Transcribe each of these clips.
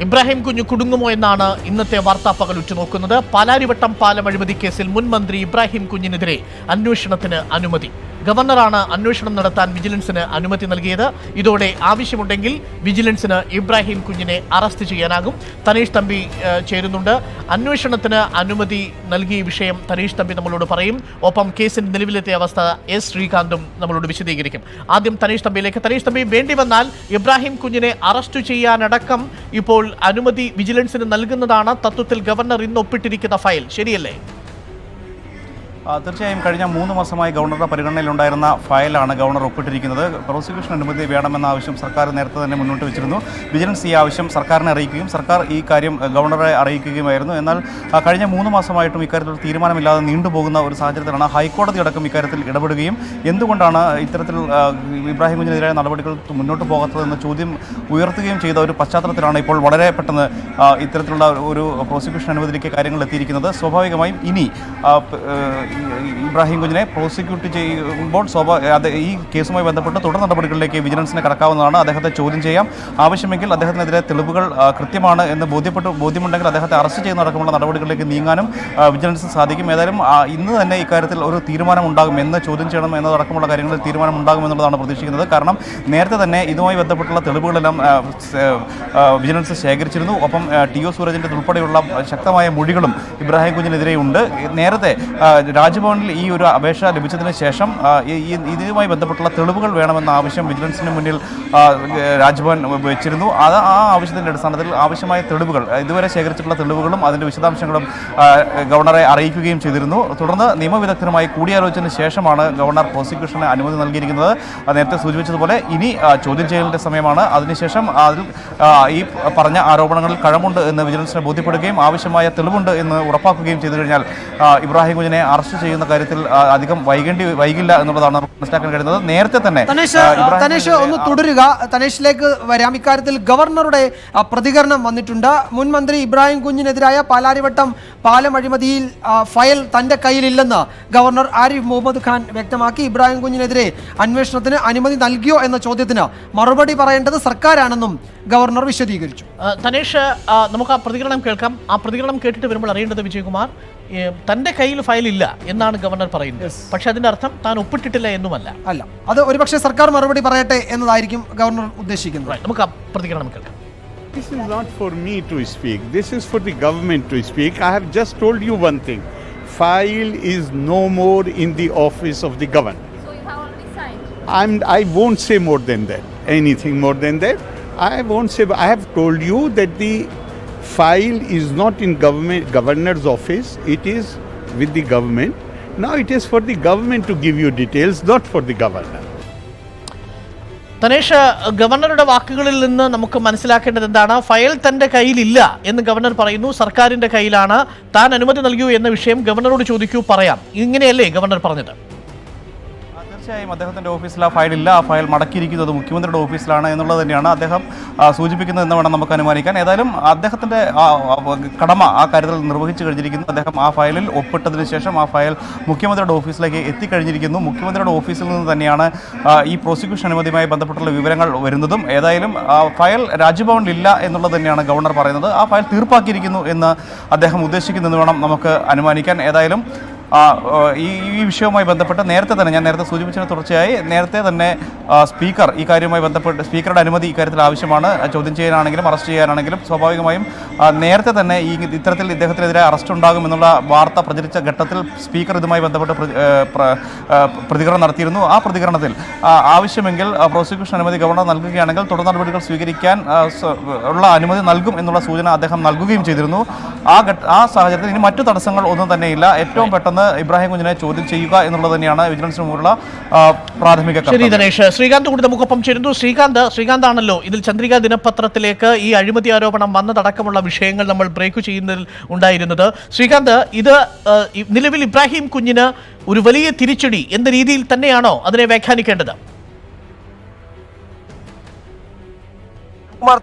ഇബ്രാഹിം കുഞ്ഞ് കുടുങ്ങുമോ എന്നാണ് ഇന്നത്തെ വാർത്താ പകൽ ഉറ്റുനോക്കുന്നത്. പാലാരിവട്ടം പാലം അഴിമതി കേസിൽ മുൻ മന്ത്രി ഇബ്രാഹിം കുഞ്ഞിനെതിരെ അന്വേഷണത്തിന് അനുമതി. ഗവർണറാണ് അന്വേഷണം നടത്താൻ വിജിലൻസിന് അനുമതി നൽകിയത്. ഇതോടെ ആവശ്യമുണ്ടെങ്കിൽ വിജിലൻസിന് ഇബ്രാഹിം കുഞ്ഞിനെ അറസ്റ്റ് ചെയ്യാനാകും. തനീഷ് തമ്പി ചേരുന്നുണ്ട്. അന്വേഷണത്തിന് അനുമതി നൽകിയ വിഷയം തനീഷ് തമ്പി നമ്മളോട് പറയും. ഒപ്പം കേസിന്റെ നിലവിലെത്തിയ അവസ്ഥ എസ് ശ്രീകാന്തും നമ്മളോട് വിശദീകരിക്കും. ആദ്യം തനീഷ് തമ്പിയിലേക്ക്. തനീഷ് തമ്പി, വേണ്ടി വന്നാൽ ഇബ്രാഹിം കുഞ്ഞിനെ അറസ്റ്റ് ചെയ്യാനടക്കം ഇപ്പോൾ അനുമതി വിജിലൻസിന് നൽകുന്നതാണ് തത്വത്തിൽ ഗവർണർ ഇന്ന് ഒപ്പിട്ടിരിക്കുന്ന ഫയൽ, ശരിയല്ലേ? തീർച്ചയായും കഴിഞ്ഞ 3 മാസമായി ഗവർണറുടെ പരിഗണനയിലുണ്ടായിരുന്ന ഫയലാണ് ഗവർണർ ഒപ്പിട്ടിരിക്കുന്നത്. പ്രോസിക്യൂഷൻ അനുമതി വേണമെന്ന ആവശ്യം സർക്കാർ നേരത്തെ തന്നെ മുന്നോട്ട് വെച്ചിരുന്നു. വിജിലൻസ് ഈ ആവശ്യം സർക്കാരിനെ അറിയിക്കുകയും സർക്കാർ ഈ കാര്യം ഗവർണറെ അറിയിക്കുകയുമായിരുന്നു. എന്നാൽ കഴിഞ്ഞ 3 മാസമായിട്ടും ഇക്കാര്യത്തിൽ തീരുമാനമില്ലാതെ നീണ്ടുപോകുന്ന ഒരു സാഹചര്യത്തിലാണ് ഹൈക്കോടതി അടക്കം ഇക്കാര്യത്തിൽ ഇടപെടുകയും എന്തുകൊണ്ടാണ് ഇത്തരത്തിൽ ഇബ്രാഹിം കുഞ്ഞിനെതിരായ നടപടികൾ മുന്നോട്ട് പോകാത്തതെന്ന ചോദ്യം ഉയർത്തുകയും ചെയ്ത ഒരു പശ്ചാത്തലത്തിലാണ് ഇപ്പോൾ വളരെ പെട്ടെന്ന് ഇത്തരത്തിലുള്ള ഒരു പ്രോസിക്യൂഷൻ അനുമതിയിലേക്ക് കാര്യങ്ങൾ എത്തിയിരിക്കുന്നത്. സ്വാഭാവികമായും ഇനി ഇബ്രാഹിം കുഞ്ഞിനെ പ്രോസിക്യൂട്ട് ചെയ്യുമ്പോൾ ഈ കേസുമായി ബന്ധപ്പെട്ട് തുടർ നടപടികളിലേക്ക് വിജിലൻസിന് കടക്കാവുന്നതാണ്. അദ്ദേഹത്തെ ചോദ്യം ചെയ്യാം. ആവശ്യമെങ്കിൽ അദ്ദേഹത്തിനെതിരെ തെളിവുകൾ കൃത്യമാണ് എന്ന് ബോധ്യമുണ്ടെങ്കിൽ അദ്ദേഹത്തെ അറസ്റ്റ് ചെയ്യുന്നതടക്കമുള്ള നടപടികളിലേക്ക് നീങ്ങാനും വിജിലൻസിന് സാധിക്കും. ഏതായാലും ഇന്ന് തന്നെ ഇക്കാര്യത്തിൽ ഒരു തീരുമാനം ഉണ്ടാകും. എന്ന് ചോദ്യം ചെയ്യണം എന്നതടക്കമുള്ള കാര്യങ്ങളിൽ തീരുമാനം ഉണ്ടാകുമെന്നുള്ളതാണ് പ്രതീക്ഷിക്കുന്നത്. കാരണം നേരത്തെ തന്നെ ഇതുമായി ബന്ധപ്പെട്ടുള്ള തെളിവുകളെല്ലാം വിജിലൻസ് ശേഖരിച്ചിരുന്നു. ഒപ്പം ടി ഒ സൂരജിൻ്റെ ഉൾപ്പെടെയുള്ള ശക്തമായ മൊഴികളും ഇബ്രാഹിം കുഞ്ഞിനെതിരെയുണ്ട്. നേരത്തെ രാജ്ഭവനിൽ ഈ ഒരു അപേക്ഷ ലഭിച്ചതിന് ശേഷം ഇതുമായി ബന്ധപ്പെട്ടുള്ള തെളിവുകൾ വേണമെന്ന ആവശ്യം വിജിലൻസിന് മുന്നിൽ രാജ്ഭവൻ വെച്ചിരുന്നു. ആ ആവശ്യത്തിൻ്റെ അടിസ്ഥാനത്തിൽ ആവശ്യമായ തെളിവുകൾ, ഇതുവരെ ശേഖരിച്ചിട്ടുള്ള തെളിവുകളും അതിൻ്റെ വിശദാംശങ്ങളും ഗവർണറെ അറിയിക്കുകയും ചെയ്തിരുന്നു. തുടർന്ന് നിയമവിദഗ്ധരുമായി കൂടിയാലോചിച്ചതിന് ശേഷമാണ് ഗവർണർ പ്രോസിക്യൂഷന് അനുമതി നൽകിയിരിക്കുന്നത്. നേരത്തെ സൂചിപ്പിച്ചതുപോലെ ഇനി ചോദ്യം ചെയ്യലിൻ്റെ സമയമാണ്. അതിനുശേഷം അതിൽ ഈ പറഞ്ഞ ആരോപണങ്ങളിൽ കഴമുണ്ട് എന്ന് വിജിലൻസിനെ ബോധ്യപ്പെടുകയും ആവശ്യമായ തെളിവുണ്ട് എന്ന് ഉറപ്പാക്കുകയും ചെയ്തു കഴിഞ്ഞാൽ ഇബ്രാഹിം കുഞ്ഞിനെ അറസ്റ്റ് ചെയ്യുന്ന കാര്യത്തിൽ അധികം വൈകില്ല എന്നുള്ളതാണ് മനസ്സിലാക്കാൻ കഴിയുന്നത്. നേരത്തെ തന്നെ തനേഷ് ഒന്ന് തുടരുക, തനേഷിലേക്ക് വരാം. ഇക്കാര്യത്തിൽ ഗവർണറുടെ പ്രതികരണം വന്നിട്ടുണ്ട്. മുൻ മന്ത്രി ഇബ്രാഹിം കുഞ്ഞിനെതിരായ പാലാരിവട്ടം പാലം അഴിമതിയിൽ ഫയൽ തന്റെ കയ്യിലില്ലെന്ന് ഗവർണർ ആരിഫ് മുഹമ്മദ് ഖാൻ വ്യക്തമാക്കി. ഇബ്രാഹിം കുഞ്ഞിനെതിരെ അന്വേഷണത്തിന് അനുമതി നൽകിയോ എന്ന ചോദ്യത്തിന് മറുപടി പറയേണ്ടത് സർക്കാരാണെന്നും ഗവർണർ വിശദീകരിച്ചു. തനേഷ്, നമുക്ക് ആ പ്രതികരണം കേൾക്കാം. ആ പ്രതികരണം കേട്ടിട്ട് വരുമ്പോൾ അറിയേണ്ടത് വിജയകുമാർ, തന്റെ കയ്യിൽ ഫയലില്ല എന്നാണ് ഗവർണർ പറയുന്നത്. പക്ഷെ അതിന്റെ അർത്ഥം താൻ ഒപ്പിട്ടിട്ടില്ല എന്നുമല്ല. അല്ല, അത് ഒരുപക്ഷെ സർക്കാർ മറുപടി പറയട്ടെ എന്നതായിരിക്കും ഗവർണർ ഉദ്ദേശിക്കുന്നത്. നമുക്ക് ആ പ്രതികരണം കേൾക്കാം. This is not for me to speak. This is for the government to speak. I have just told you one thing. File is no more in the office of the governor. So you have already signed? I won't say more than that. Anything more than that, I won't say. I have told you that the file is not in governor's office. It is with the government. Now it is for the government to give you details, not for the governor. Thanesh, ഗവർണറുടെ വാക്കുകളിൽ നിന്ന് നമുക്ക് മനസ്സിലാക്കേണ്ടത് എന്താണ്? File തന്റെ കയ്യിലില്ല എന്ന് governor പറയുന്നു, സർക്കാരിന്റെ കയ്യിലാണ്. താൻ അനുമതി നൽകിയോ എന്ന വിഷയം ഗവർണറോട് ചോദിക്കൂ, പറയാം. ഇങ്ങനെയല്ലേ ഗവർണർ പറഞ്ഞത്? തീർച്ചയായും അദ്ദേഹത്തിൻ്റെ ഓഫീസിൽ ആ ഫയലില്ല. ആ ഫയൽ മടക്കിയിരിക്കുന്നത് മുഖ്യമന്ത്രിയുടെ ഓഫീസിലാണ് എന്നുള്ളത് തന്നെയാണ് അദ്ദേഹം സൂചിപ്പിക്കുന്നതെന്ന് വേണം നമുക്ക് അനുമാനിക്കാൻ. ഏതായാലും അദ്ദേഹത്തിൻ്റെ കടമ ആ കാര്യത്തിൽ നിർവഹിച്ചു കഴിഞ്ഞിരിക്കുന്നു. അദ്ദേഹം ആ ഫയലിൽ ഒപ്പിട്ടതിന് ശേഷം ആ ഫയൽ മുഖ്യമന്ത്രിയുടെ ഓഫീസിലേക്ക് എത്തിക്കഴിഞ്ഞിരിക്കുന്നു. മുഖ്യമന്ത്രിയുടെ ഓഫീസിൽ നിന്ന് തന്നെയാണ് ഈ പ്രോസിക്യൂഷൻ അനുമതിയുമായി ബന്ധപ്പെട്ടുള്ള വിവരങ്ങൾ വരുന്നതും. ഏതായാലും ഫയൽ രാജ്ഭവനിലില്ല എന്നുള്ളത് തന്നെയാണ് ഗവർണർ പറയുന്നത്. ആ ഫയൽ തീർപ്പാക്കിയിരിക്കുന്നു എന്ന് അദ്ദേഹം ഉദ്ദേശിക്കുന്നതെന്ന് വേണം നമുക്ക് അനുമാനിക്കാൻ. ഏതായാലും ഈ വിഷയവുമായി ബന്ധപ്പെട്ട് ഞാൻ നേരത്തെ സൂചിപ്പിച്ചതിന് തുടർച്ചയായി നേരത്തെ തന്നെ സ്പീക്കർ ഈ കാര്യവുമായി ബന്ധപ്പെട്ട് സ്പീക്കറുടെ അനുമതി ഇക്കാര്യത്തിൽ ആവശ്യമാണ്. ചോദ്യം ചെയ്യാനാണെങ്കിലും അറസ്റ്റ് ചെയ്യാനാണെങ്കിലും സ്വാഭാവികമായും നേരത്തെ തന്നെ ഇത്തരത്തിൽ ഇദ്ദേഹത്തിനെതിരെ അറസ്റ്റ് ഉണ്ടാകുമെന്നുള്ള വാർത്ത പ്രചരിച്ച ഘട്ടത്തിൽ സ്പീക്കർ ഇതുമായി ബന്ധപ്പെട്ട് പ്രതികരണം നടത്തിയിരുന്നു. ആ പ്രതികരണത്തിൽ ആവശ്യമെങ്കിൽ പ്രോസിക്യൂഷൻ അനുമതി ഗവർണർ നൽകുകയാണെങ്കിൽ തുടർ നടപടികൾ സ്വീകരിക്കാൻ ഉള്ള അനുമതി നൽകും എന്നുള്ള സൂചന അദ്ദേഹം നൽകുകയും ചെയ്തിരുന്നു. ആ സാഹചര്യത്തിൽ ഇനി മറ്റു തടസ്സങ്ങൾ ഒന്നും തന്നെയില്ല. ഏറ്റവും പെട്ടെന്ന് ഇബ്രാഹിം കുഞ്ഞിനെ ചോദ്യം ചെയ്യുക എന്നുള്ളത് തന്നെയാണ് വിജിലൻസിന് മുന്നിലുള്ള പ്രാഥമിക. ശരി തനേഷ്, ശ്രീകാന്ത് കൂടി നമുക്കൊപ്പം ചേരുന്നു. ശ്രീകാന്ത് ആണല്ലോ ഇതിൽ ചന്ദ്രിക ദിനപത്രത്തിലേക്ക് ഈ അഴിമതി ആരോപണം വന്നതടക്കമുള്ള വിഷയങ്ങൾ നമ്മൾ ബ്രേക്ക് ചെയ്യുന്നതിൽ ഉണ്ടായിരുന്നത്. ശ്രീകാന്ത്, ഇത് നിലവിൽ ഇബ്രാഹിം കുഞ്ഞിന് ഒരു വലിയ തിരിച്ചടി എന്ന രീതിയിൽ തന്നെയാണോ അതിനെ വ്യാഖ്യാനിക്കേണ്ടത്?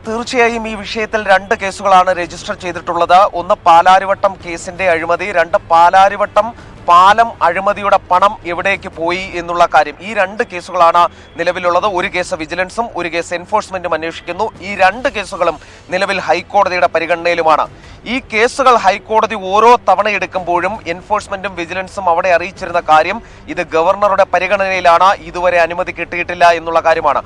തീർച്ചയായും ഈ വിഷയത്തിൽ 2 കേസുകളാണ് രജിസ്റ്റർ ചെയ്തിട്ടുള്ളത്. ഒന്ന് പാലാരിവട്ടം കേസിന്റെ അഴിമതി, 2 പാലാരിവട്ടം പാലം അഴിമതിയുടെ പണം എവിടേക്ക് പോയി എന്നുള്ള കാര്യം. ഈ 2 കേസുകളാണ് നിലവിലുള്ളത്. ഒരു കേസ് വിജിലൻസും ഒരു കേസ് എൻഫോഴ്സ്മെന്റും അന്വേഷിക്കുന്നു. ഈ 2 കേസുകളും നിലവിൽ ഹൈക്കോടതിയുടെ പരിഗണനയിലുമാണ്. ഈ കേസുകൾ ഹൈക്കോടതി ഓരോ തവണ എടുക്കുമ്പോഴും എൻഫോഴ്സ്മെന്റും വിജിലൻസും അവിടെ അറിയിച്ചിരുന്ന കാര്യം ഇത് ഗവർണറുടെ പരിഗണനയിലാണ്, ഇതുവരെ അനുമതി കിട്ടിയിട്ടില്ല എന്നുള്ള കാര്യമാണ്.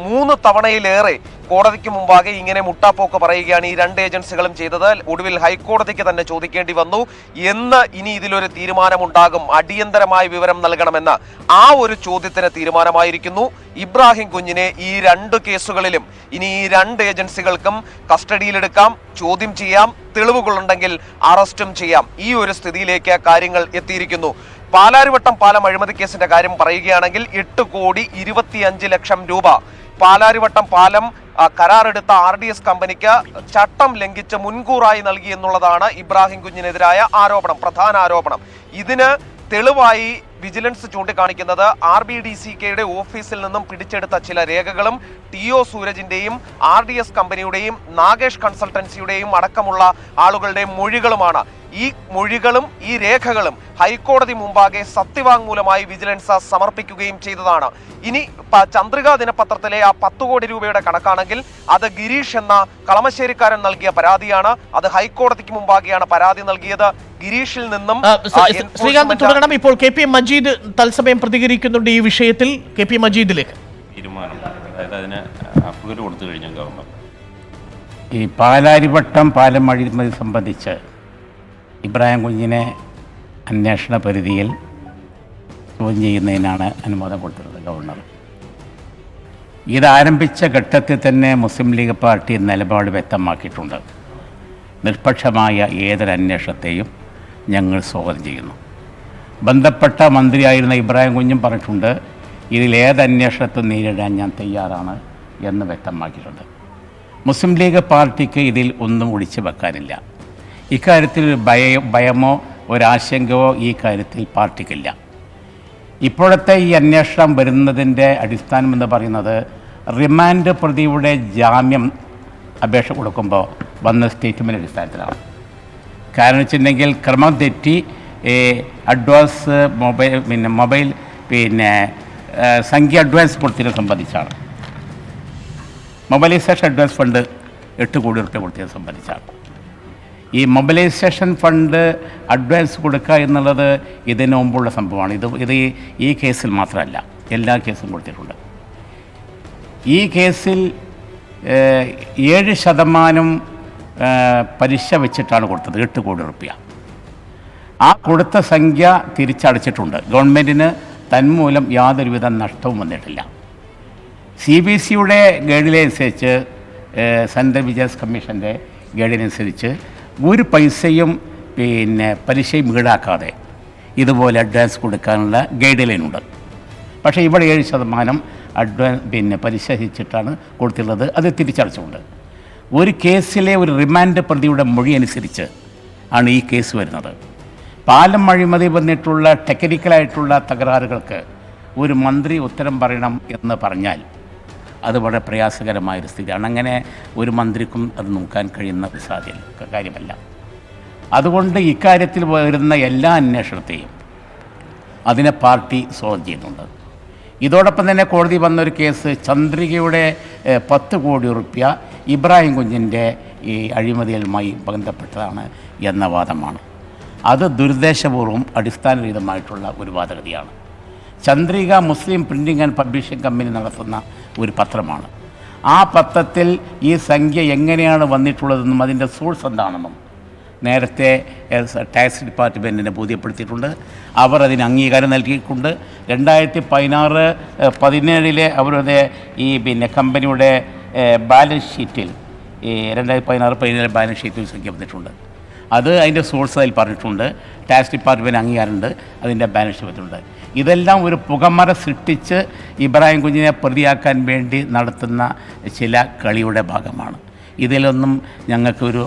3 തവണയിലേറെ കോടതിക്ക് മുമ്പാകെ ഇങ്ങനെ മുട്ടാപ്പോക്ക് പറയുകയാണ് ഈ 2 ഏജൻസികളും ചെയ്തത്. ഒടുവിൽ ഹൈക്കോടതിക്ക് തന്നെ ചോദിക്കേണ്ടി വന്നു എന്ന് ഇനി ഇതിലൊരു തീരുമാനമുണ്ടാകും, അടിയന്തരമായ വിവരം നൽകണമെന്ന്. ആ ഒരു ചോദ്യത്തിന് തീരുമാനമായിരിക്കുന്നു. ഇബ്രാഹിം കുഞ്ഞിനെ ഈ 2 കേസുകളിലും ഇനി ഈ 2 ഏജൻസികൾക്കും കസ്റ്റഡിയിലെടുക്കാം, ചോദ്യം ചെയ്യാം, തെളിവുകളുണ്ടെങ്കിൽ അറസ്റ്റും ചെയ്യാം. ഈ ഒരു സ്ഥിതിയിലേക്ക് കാര്യങ്ങൾ എത്തിയിരിക്കുന്നു. പാലാരിവട്ടം പാലം അഴിമതി കേസിന്റെ കാര്യം പറയുകയാണെങ്കിൽ 8,25,00,000 രൂപ പാലാരിവട്ടം പാലം കരാറെടുത്ത RDS കമ്പനിക്ക് ചട്ടം ലംഘിച്ച് മുൻകൂറായി നൽകി എന്നുള്ളതാണ് ഇബ്രാഹിം കുഞ്ഞിനെതിരായ ആരോപണം, പ്രധാന ആരോപണം. ഇതിന് തെളിവായി വിജിലൻസ് ചൂണ്ടിക്കാണിക്കുന്നത് RBDCKയുടെ ഓഫീസിൽ നിന്നും പിടിച്ചെടുത്ത ചില രേഖകളും TO സൂരജിന്റെയും RDS കമ്പനിയുടെയും നാഗേഷ് കൺസൾട്ടൻസിയുടെയും അടക്കമുള്ള ആളുകളുടെയും മൊഴികളുമാണ്. ഈ മൊഴികളും ഈ രേഖകളും ഹൈക്കോടതി മുമ്പാകെ സത്യവാങ്മൂലമായി വിജിലൻസ് സമർപ്പിക്കുകയും ചെയ്തതാണ്. ഇനി ചന്ദ്രിക ദിനപത്രത്തിലെ ആ 10 കോടി രൂപയുടെ കണക്കാണെങ്കിൽ അത് ഗിരീഷ് എന്ന കളമശ്ശേരിക്കാരൻ നൽകിയ പരാതിയാണ്. അത് ഹൈക്കോടതിക്ക് മുമ്പാകെയാണ് പരാതി നൽകിയത്. ഗിരീഷിൽ നിന്നും ശ്രീകാന്ത് തുടങ്ങണം. ഇപ്പോൾ KP മജീദ് തത്സമയം പ്രതികരിക്കുന്നുണ്ട് ഈ വിഷയത്തിൽ. KP മജീദിലേക്ക് തീരുമാനം, അതായത് അതിന് അപ്പീൽ കൊടുത്തു കഴിഞ്ഞ ഗവൺമെന്റ് ഈ പാലാരിവട്ടം പാലം അഴിമതി സംബന്ധിച്ച് ഇബ്രാഹിം കുഞ്ഞിനെ അന്വേഷണ പരിധിയിൽ ചോദ്യം ചെയ്യുന്നതിനാണ് അനുമോദം കൊടുത്തിരുന്നത് ഗവർണർ. ഇതാരംഭിച്ച ഘട്ടത്തിൽ തന്നെ മുസ്ലിം ലീഗ് പാർട്ടി നിലപാട് വ്യക്തമാക്കിയിട്ടുണ്ട്. നിഷ്പക്ഷമായ ഏതൊരു അന്വേഷണത്തെയും ഞങ്ങൾ സ്വാഗതം ചെയ്യുന്നു. ബന്ധപ്പെട്ട മന്ത്രിയായിരുന്ന ഇബ്രാഹിം കുഞ്ഞും പറഞ്ഞിട്ടുണ്ട്, ഇതിലേത് അന്വേഷണത്തും നേരിടാൻ ഞാൻ തയ്യാറാണ് എന്ന് വ്യക്തമാക്കിയിട്ടുണ്ട്. മുസ്ലിം ലീഗ് പാർട്ടിക്ക് ഇതിൽ ഒന്നും ഒളിച്ചു വെക്കാനില്ല. ഇക്കാര്യത്തിൽ ഭയമോ ഒരാശങ്കയോ ഈ കാര്യത്തിൽ പാർട്ടിക്കില്ല. ഇപ്പോഴത്തെ ഈ അന്വേഷണം വരുന്നതിൻ്റെ അടിസ്ഥാനം എന്ന് പറയുന്നത് റിമാൻഡ് പ്രതിയുടെ ജാമ്യം അപേക്ഷ കൊടുക്കുമ്പോൾ വന്ന സ്റ്റേറ്റ്മെൻറ്റ് അടിസ്ഥാനത്തിലാണ്. കാരണം വെച്ചിട്ടുണ്ടെങ്കിൽ ക്രമം തെറ്റി അഡ്വാൻസ് മൊബൈൽ സംഖ്യ അഡ്വാൻസ് കൊടുത്തതിനെ സംബന്ധിച്ചാണ്. മൊബൈലൈസേഷൻ അഡ്വാൻസ് ഫണ്ട് 8 കോടി രൂപ കൊടുത്തതിനെ സംബന്ധിച്ചാണ്. ഈ മൊബൈലൈസേഷൻ ഫണ്ട് അഡ്വാൻസ് കൊടുക്കുക എന്നുള്ളത് ഇതിന് മുമ്പുള്ള സംഭവമാണ്. ഇത് ഈ കേസിൽ മാത്രമല്ല, എല്ലാ കേസും കൊടുത്തിട്ടുണ്ട്. ഈ കേസിൽ 7% പലിശ വെച്ചിട്ടാണ് കൊടുത്തത്, 8 കോടി രൂപ. ആ കൊടുത്ത സംഖ്യ തിരിച്ചടച്ചിട്ടുണ്ട്. ഗവൺമെൻറ്റിന് തന്മൂലം യാതൊരുവിധ നഷ്ടവും വന്നിട്ടില്ല. CBCയുടെ ഗൈഡിലനുസരിച്ച്, സെൻട്രൽ വിജിലൻസ് കമ്മീഷൻ്റെ ഗൈഡിനനുസരിച്ച് ഒരു പൈസയും പലിശയും ഈടാക്കാതെ ഇതുപോലെ അഡ്വാൻസ് കൊടുക്കാനുള്ള ഗൈഡ് ലൈനുണ്ട്. പക്ഷേ ഇവിടെ 7% അഡ്വാൻസ് പലിശ വെച്ചിട്ടാണ് കൊടുത്തിട്ടുള്ളത്. അത് തിരിച്ചടച്ചുകൊണ്ട് ഒരു കേസിലെ ഒരു റിമാൻഡ് പ്രതിയുടെ മൊഴി അനുസരിച്ച് ആണ് ഈ കേസ് വരുന്നത്. പാലം അഴിമതി വന്നിട്ടുള്ള ടെക്നിക്കലായിട്ടുള്ള തകരാറുകൾക്ക് ഒരു മന്ത്രി ഉത്തരം പറയണം എന്ന് പറഞ്ഞാൽ അത് വളരെ പ്രയാസകരമായൊരു സ്ഥിതിയാണ്. അങ്ങനെ ഒരു മന്ത്രിക്കും അത് നോക്കാൻ കഴിയുന്ന ഒരു കാര്യമല്ല. അതുകൊണ്ട് ഇക്കാര്യത്തിൽ വരുന്ന എല്ലാ അന്വേഷണത്തെയും അതിനെ പാർട്ടി സ്വാഗതം ചെയ്യുന്നുണ്ട്. ഇതോടൊപ്പം തന്നെ കോടതി വന്നൊരു കേസ് ചന്ദ്രികയുടെ 10 കോടി രൂപ ഇബ്രാഹിം കുഞ്ഞിൻ്റെ ഈ അഴിമതികളുമായി ബന്ധപ്പെട്ടതാണ് എന്ന വാദമാണ്. അത് ദുരുദ്ദേശപൂർവ്വം അടിസ്ഥാനരഹിതമായിട്ടുള്ള ഒരു വാദഗതിയാണ്. ചന്ദ്രിക മുസ്ലിം പ്രിൻറ്റിംഗ് ആൻഡ് പബ്ലിഷിംഗ് കമ്പനി നടത്തുന്ന ഒരു പത്രമാണ്. ആ പത്രത്തിൽ ഈ സംഖ്യ എങ്ങനെയാണ് വന്നിട്ടുള്ളതെന്നും അതിൻ്റെ സോഴ്സ് എന്താണെന്നും നേരത്തെ ടാക്സ് ഡിപ്പാർട്ട്മെൻറ്റിനെ ബോധ്യപ്പെടുത്തിയിട്ടുണ്ട്. അവർ അതിന് അംഗീകാരം നൽകിയിട്ടുണ്ട്. 2016-17 അവരുടെ ഈ കമ്പനിയുടെ ബാലൻസ് ഷീറ്റിൽ 2016-17 ബാലൻസ് ഷീറ്റിൽ സംഖ്യ വന്നിട്ടുണ്ട്. അത് അതിൻ്റെ സോഴ്സ് അതിൽ പറഞ്ഞിട്ടുണ്ട്. ടാക്സ് ഡിപ്പാർട്ട്മെൻറ്റ് അംഗീകാരമുണ്ട്, അതിൻ്റെ ബാലൻസ് ഷീറ്റുണ്ട്. ഇതെല്ലാം ഒരു പുകമറ സൃഷ്ടിച്ച് ഇബ്രാഹിം കുഞ്ഞിനെ പ്രതിയാക്കാൻ വേണ്ടി നടത്തുന്ന ചില കളിയുടെ ഭാഗമാണ്. ഇതിലൊന്നും ഞങ്ങൾക്കൊരു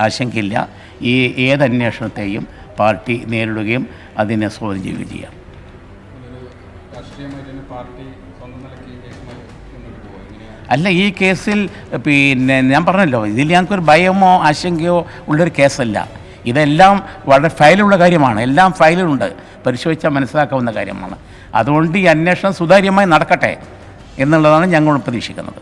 ആശങ്കയില്ല. ഈ ഏതന്വേഷണത്തെയും പാർട്ടി നേരിടുകയും അതിനെ സ്വാഗതം ചെയ്യുകയും ചെയ്യാം. അല്ല, ഈ കേസിൽ ഞാൻ പറഞ്ഞല്ലോ, ഇതിൽ ഞങ്ങൾക്കൊരു ഭയമോ ആശങ്കയോ ഉള്ളൊരു കേസല്ല. ഇതെല്ലാം വളരെ ഫയലുള്ള കാര്യമാണ്, എല്ലാം ഫയലിലുണ്ട്, പരിശോധിച്ചാൽ മനസ്സിലാക്കാവുന്ന കാര്യമാണ്. അതുകൊണ്ട് ഈ അന്വേഷണം സുതാര്യമായി നടക്കട്ടെ എന്നുള്ളതാണ് ഞങ്ങൾ പ്രതീക്ഷിക്കുന്നത്.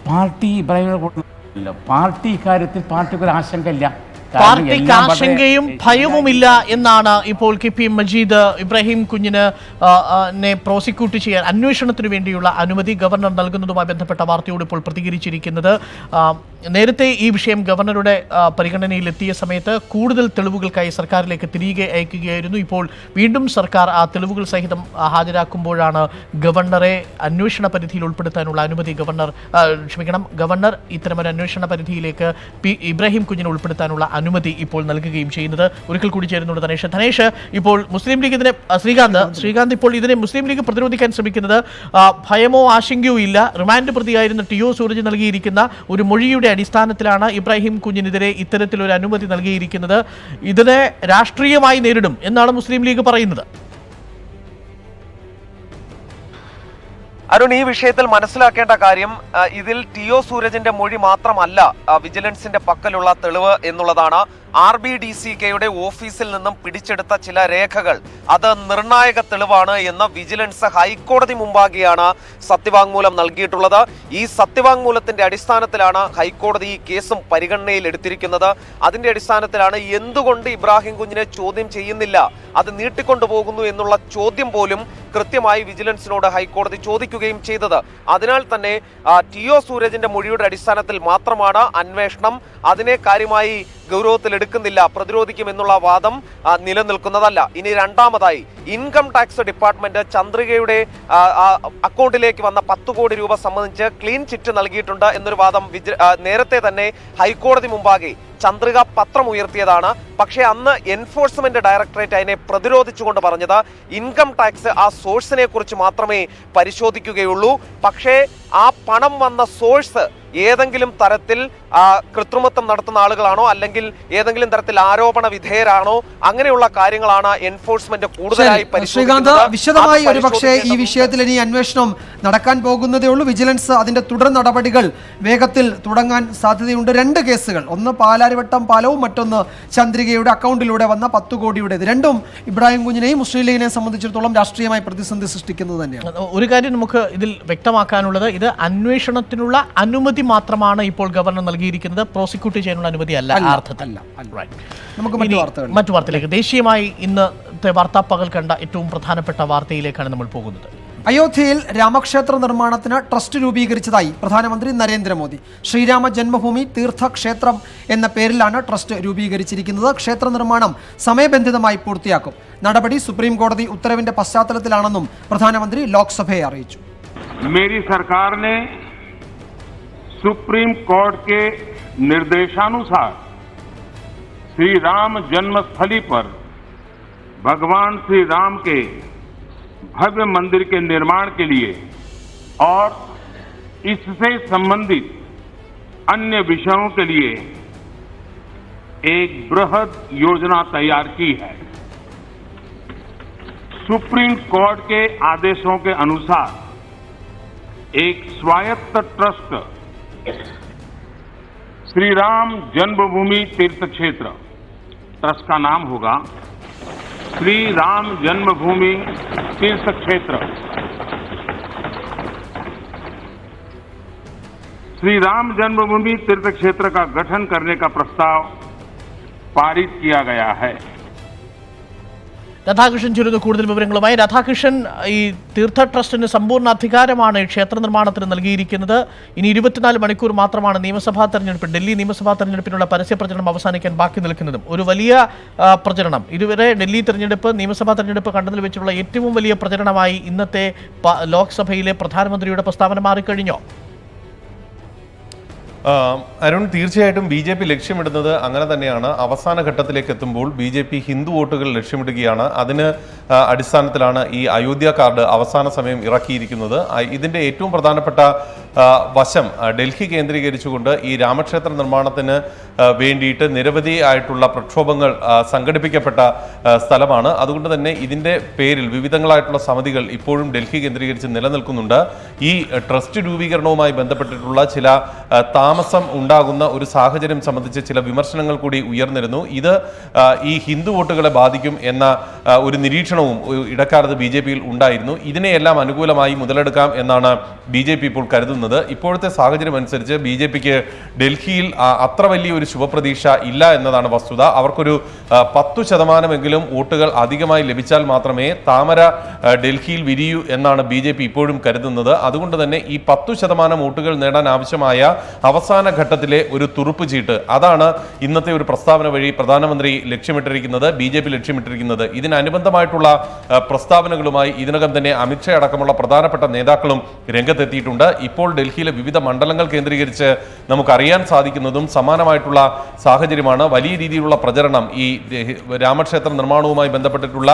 പാർട്ടി ഇബ്രാഹിമിനെ പാർട്ടി ഇക്കാര്യത്തിൽ പാർട്ടിക്ക് ഒരു ആശങ്കയില്ല. പാർട്ടിക്ക് ആശങ്കയും ഭയവുമില്ല എന്നാണ് ഇപ്പോൾ KP മജീദ് ഇബ്രാഹിം കുഞ്ഞിന് പ്രോസിക്യൂട്ട് ചെയ്യാൻ അന്വേഷണത്തിന് വേണ്ടിയുള്ള അനുമതി ഗവർണർ നൽകുന്നതുമായി ബന്ധപ്പെട്ട വാർത്തയോട് ഇപ്പോൾ പ്രതികരിച്ചിരിക്കുന്നത്. നേരത്തെ ഈ വിഷയം ഗവർണറുടെ പരിഗണനയിലെത്തിയ സമയത്ത് കൂടുതൽ തെളിവുകൾക്കായി സർക്കാരിലേക്ക് തിരികെ അയക്കുകയായിരുന്നു. ഇപ്പോൾ വീണ്ടും സർക്കാർ ആ തെളിവുകൾ സഹിതം ഹാജരാക്കുമ്പോഴാണ് ഗവർണറെ അന്വേഷണ പരിധിയിൽ ഉൾപ്പെടുത്താനുള്ള അനുമതി ഗവർണർ ഇത്തരമൊരു അന്വേഷണ പരിധിയിലേക്ക് ഇബ്രാഹിം കുഞ്ഞിനെ ഉൾപ്പെടുത്താനുള്ള അനുമതി ഇപ്പോൾ നൽകുകയും ചെയ്യുന്നത്. ഒരിക്കൽ കൂടി ചേരുന്നുണ്ട് ധനേഷ്. ഇപ്പോൾ മുസ്ലിം ലീഗ് ഇതിനെ ശ്രീകാന്ത് ഇപ്പോൾ ഇതിനെ മുസ്ലിം ലീഗ് പ്രതിരോധിക്കാൻ ശ്രമിക്കുന്നത് ഭയമോ ആശങ്കയോ ഇല്ല, റിമാൻഡ് പ്രതിയായിരുന്ന TO സൂരജ് നൽകിയിരിക്കുന്ന ഒരു മൊഴിയുടെ അടിസ്ഥാനത്തിലാണ് ഇബ്രാഹിം കുഞ്ഞിനെതിരെ ഇത്തരത്തിലൊരു അനുമതി നൽകിയിരിക്കുന്നത്. ഇതിനെ രാഷ്ട്രീയമായി നേരിടും എന്നാണ് മുസ്ലിം ലീഗ് പറയുന്നത്. അരുൺ, ഈ വിഷയത്തിൽ മനസ്സിലാക്കേണ്ട കാര്യം ഇതിൽ TO സൂരജിന്റെ മൊഴി മാത്രമല്ല വിജിലൻസിന്റെ പക്കലുള്ള തെളിവ് എന്നുള്ളതാണ്. RBDCKയുടെ ഓഫീസിൽ നിന്നും പിടിച്ചെടുത്ത ചില രേഖകൾ അത് നിർണായക തെളിവാണ് എന്ന് വിജിലൻസ് ഹൈക്കോടതി മുമ്പാകെയാണ് സത്യവാങ്മൂലം നൽകിയിട്ടുള്ളത്. ഈ സത്യവാങ്മൂലത്തിന്റെ അടിസ്ഥാനത്തിലാണ് ഹൈക്കോടതി ഈ കേസും പരിഗണനയിൽ എടുത്തിരിക്കുന്നത്. അതിന്റെ അടിസ്ഥാനത്തിലാണ് എന്തുകൊണ്ട് ഇബ്രാഹിം കുഞ്ഞിനെ ചോദ്യം ചെയ്യുന്നില്ല, അത് നീട്ടിക്കൊണ്ടുപോകുന്നു എന്നുള്ള ചോദ്യം പോലും കൃത്യമായി വിജിലൻസിനോട് ഹൈക്കോടതി ചോദിക്കുകയും ചെയ്തത്. അതിനാൽ തന്നെ TO സൂരജിന്റെ മൊഴിയുടെ അടിസ്ഥാനത്തിൽ മാത്രമാണ് അന്വേഷണം, അതിനെ കാര്യമായി ഗൗരവത്തിലെടുക്കുന്നില്ല, പ്രതിരോധിക്കുമെന്നുള്ള വാദം നിലനിൽക്കുന്നതല്ല. ഇനി രണ്ടാമതായി ഇൻകം ടാക്സ് ഡിപ്പാർട്ട്മെന്റ് ചന്ദ്രികയുടെ അക്കൗണ്ടിലേക്ക് വന്ന 10 കോടി രൂപ സംബന്ധിച്ച് ക്ലീൻ ചിറ്റ് നൽകിയിട്ടുണ്ട് എന്നൊരു വാദം നേരത്തെ തന്നെ ഹൈക്കോടതി മുമ്പാകെ ചന്ദ്രിക പത്രം ഉയർത്തിയതാണ്. പക്ഷേ അന്ന് എൻഫോഴ്സ്മെന്റ് ഡയറക്ടറേറ്റ് അതിനെ പ്രതിരോധിച്ചുകൊണ്ട് പറഞ്ഞത് ഇൻകം ടാക്സ് ആ സോഴ്സിനെ കുറിച്ച് മാത്രമേ പരിശോധിക്കുകയുള്ളൂ. പക്ഷേ ആ പണം വന്ന സോഴ്സ് ഏതെങ്കിലും തരത്തിൽ കൃത്രിമത്വം നടത്തുന്ന ആളുകളാണോ അല്ലെങ്കിൽ ഏതെങ്കിലും തരത്തിൽ ആരോപണ വിധേയരാണോ, അങ്ങനെയുള്ള കാര്യങ്ങളാണ് എൻഫോഴ്സ്മെന്റ് കൂടുതലായി ശ്രീകാന്ത്, വിശദമായി ഒരു പക്ഷേ ഈ വിഷയത്തിൽ ഇനി അന്വേഷണം നടക്കാൻ പോകുന്നതേ ഉള്ളൂ. വിജിലൻസ് അതിന്റെ തുടർ നടപടികൾ വേഗത്തിൽ തുടങ്ങാൻ സാധ്യതയുണ്ട്. 2 കേസുകൾ, ഒന്ന് പാലാരിവട്ടം പാലവും മറ്റൊന്ന് ചന്ദ്രികയുടെ അക്കൗണ്ടിലൂടെ വന്ന 10 കോടിയുടേത്. രണ്ടും ഇബ്രാഹിം കുഞ്ഞിനെയും മുസ്ലിം ലീഗിനെ സംബന്ധിച്ചിടത്തോളം രാഷ്ട്രീയമായി പ്രതിസന്ധി സൃഷ്ടിക്കുന്നത് തന്നെയാണ്. ഒരു കാര്യം നമുക്ക് ഇതിൽ വ്യക്തമാക്കാനുള്ളത്, ഇത് അന്വേഷണത്തിനുള്ള അനുമതി മാത്രമാണ് ഇപ്പോൾ ഗവർണർ നൽകിയിരിക്കുന്നത്, പ്രോസിക്യൂട്ട് ചെയ്യാനുള്ള അനുമതി അല്ല അർത്ഥത്തിൽ. നമുക്ക് മറ്റു വാർത്തയിലേക്ക്. ദേശീയമായി ഇന്നത്തെ വാർത്താ പകൽ കണ്ട ഏറ്റവും പ്രധാനപ്പെട്ട വാർത്തയിലേക്കാണ് നമ്മൾ പോകുന്നത്. അയോധ്യയിൽ രാമക്ഷേത്ര നിർമ്മാണത്തിന് ട്രസ്റ്റ് രൂപീകരിച്ചതായി പ്രധാനമന്ത്രി നരേന്ദ്രമോദി. ശ്രീരാമ ജന്മഭൂമി തീർത്ഥക്ഷേത്രം എന്ന പേരിലാണ് ട്രസ്റ്റ് രൂപീകരിച്ചിരിക്കുന്നത്. ക്ഷേത്ര നിർമ്മാണം സമയബന്ധിതമായി പൂർത്തിയാക്കും. നടപടി സുപ്രീം കോടതി ഉത്തരവിന്റെ പശ്ചാത്തലത്തിലാണെന്നും പ്രധാനമന്ത്രി ലോക്സഭയെ അറിയിച്ചു. मेरी सरकार ने सुप्रीम कोर्ट के निर्देशानुसार श्री राम जन्मस्थली पर भगवान श्री राम के भव्य मंदिर के निर्माण के लिए और इससे संबंधित अन्य विषयों के लिए एक बृहद योजना तैयार की है. सुप्रीम कोर्ट के आदेशों के अनुसार एक स्वायत्त ट्रस्ट श्री राम जन्मभूमि तीर्थ क्षेत्र, ट्रस्ट का नाम होगा श्री राम जन्मभूमि तीर्थ क्षेत्र. श्री राम जन्मभूमि तीर्थ क्षेत्र का गठन करने का प्रस्ताव पारित किया गया है. രാധാകൃഷ്ണൻ ചേരുന്ന കൂടുതൽ വിവരങ്ങളുമായി. രാധാകൃഷ്ണൻ, ഈ തീർത്ഥ ട്രസ്റ്റിന് സമ്പൂർണ്ണ അധികാരമാണ് ക്ഷേത്ര നിർമ്മാണത്തിന് നൽകിയിരിക്കുന്നത്. ഇനി 24 മണിക്കൂർ മാത്രമാണ് നിയമസഭാ തെരഞ്ഞെടുപ്പ്, ഡൽഹി നിയമസഭാ തെരഞ്ഞെടുപ്പിനുള്ള പരസ്യ പ്രചരണം അവസാനിക്കാൻ ബാക്കി നിൽക്കുന്നതും. ഒരു വലിയ പ്രചരണം, ഇതുവരെ ഡൽഹി തെരഞ്ഞെടുപ്പ്, നിയമസഭാ തെരഞ്ഞെടുപ്പ് കണ്ടതിൽ വെച്ചുള്ള ഏറ്റവും വലിയ പ്രചരണമായി ഇന്നത്തെ ലോക്സഭയിലെ പ്രധാനമന്ത്രിയുടെ പ്രസ്താവന മാറിക്കഴിഞ്ഞോ? അരുൺ, തീർച്ചയായിട്ടും BJP ലക്ഷ്യമിടുന്നത് അങ്ങനെ തന്നെയാണ്. അവസാന ഘട്ടത്തിലേക്ക് എത്തുമ്പോൾ BJP ഹിന്ദു വോട്ടുകൾ ലക്ഷ്യമിടുകയാണ്. അതിന് അടിസ്ഥാനത്തിലാണ് ഈ അയോധ്യ കാർഡ് അവസാന സമയം ഇറക്കിയിരിക്കുന്നത്. ഇതിൻ്റെ ഏറ്റവും പ്രധാനപ്പെട്ട വശം ഡൽഹി കേന്ദ്രീകരിച്ചുകൊണ്ട് ഈ രാമക്ഷേത്ര നിർമ്മാണത്തിന് വേണ്ടിയിട്ട് നിരവധി ആയിട്ടുള്ള പ്രക്ഷോഭങ്ങൾ സംഘടിപ്പിക്കപ്പെട്ട സ്ഥലമാണ്. അതുകൊണ്ട് തന്നെ ഇതിൻ്റെ പേരിൽ വിവിധങ്ങളായിട്ടുള്ള സമിതികൾ ഇപ്പോഴും ഡൽഹി കേന്ദ്രീകരിച്ച് നിലനിൽക്കുന്നുണ്ട്. ഈ ട്രസ്റ്റ് രൂപീകരണവുമായി ബന്ധപ്പെട്ടിട്ടുള്ള ചില താമസം ഉണ്ടാകുന്ന ഒരു സാഹചര്യം സംബന്ധിച്ച് ചില വിമർശനങ്ങൾ കൂടി ഉയർന്നിരുന്നു. ഇത് ഈ ഹിന്ദു വോട്ടുകളെ ബാധിക്കും എന്ന ഒരു നിരീക്ഷണവും ഇടക്കാലത്ത് BJP-യിൽ ഉണ്ടായിരുന്നു. ഇതിനെയെല്ലാം അനുകൂലമായി മുതലെടുക്കാം എന്നാണ് BJP ഇപ്പോൾ കരുതുന്നത്. ഇപ്പോഴത്തെ സാഹചര്യം അനുസരിച്ച് BJP-ക്ക് ഡൽഹിയിൽ അത്ര വലിയ ഒരു ശുഭപ്രതീക്ഷ ഇല്ല എന്നതാണ് വസ്തുത. അവർക്കൊരു 10% വോട്ടുകൾ അധികമായി ലഭിച്ചാൽ മാത്രമേ താമര ഡൽഹിയിൽ വിരിയൂ എന്നാണ് BJP ഇപ്പോഴും കരുതുന്നത്. അതുകൊണ്ട് തന്നെ ഈ 10% വോട്ടുകൾ നേടാൻ ആവശ്യമായ അവസാന ഘട്ടത്തിലെ ഒരു തുറുപ്പ് ചീട്ട്, അതാണ് ഇന്നത്തെ ഒരു പ്രസ്താവന വഴി പ്രധാനമന്ത്രി ലക്ഷ്യമിട്ടിരിക്കുന്നത്, BJP ലക്ഷ്യമിട്ടിരിക്കുന്നത്. ഇതിനനുബന്ധമായിട്ടുള്ള പ്രസ്താവനകളുമായി ഇതിനകം തന്നെ അമിത്ഷാ അടക്കമുള്ള പ്രധാനപ്പെട്ട നേതാക്കളും രംഗത്തെത്തിയിട്ടുണ്ട്. ഇപ്പോൾ ഡൽഹിയിലെ വിവിധ മണ്ഡലങ്ങൾ കേന്ദ്രീകരിച്ച് നമുക്കറിയാൻ സാധിക്കുന്നതും സമാനമായിട്ടുള്ള സാഹചര്യമാണ്. വലിയ രീതിയിലുള്ള പ്രചരണം, ഈ രാമക്ഷേത്ര നിർമ്മാണവുമായി ബന്ധപ്പെട്ടിട്ടുള്ള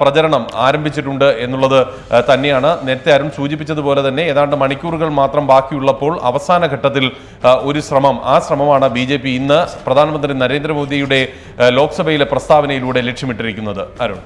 പ്രചരണം ആരംഭിച്ചിട്ടുണ്ട് എന്നുള്ളത് തന്നെയാണ്. നേരത്തെ ആരും സൂചിപ്പിച്ചതുപോലെ തന്നെ ഏതാണ്ട് മണിക്കൂറുകൾ മാത്രം ബാക്കിയുള്ളപ്പോൾ അവസാന ഘട്ടത്തിൽ ഒരു ശ്രമം, ആ ശ്രമമാണ് BJP ഇന്ന് പ്രധാനമന്ത്രി നരേന്ദ്രമോദിയുടെ ലോക്സഭയിലെ പ്രസ്താവനയിലൂടെ ലക്ഷ്യമിട്ടിരിക്കുന്നത്. അരുൺ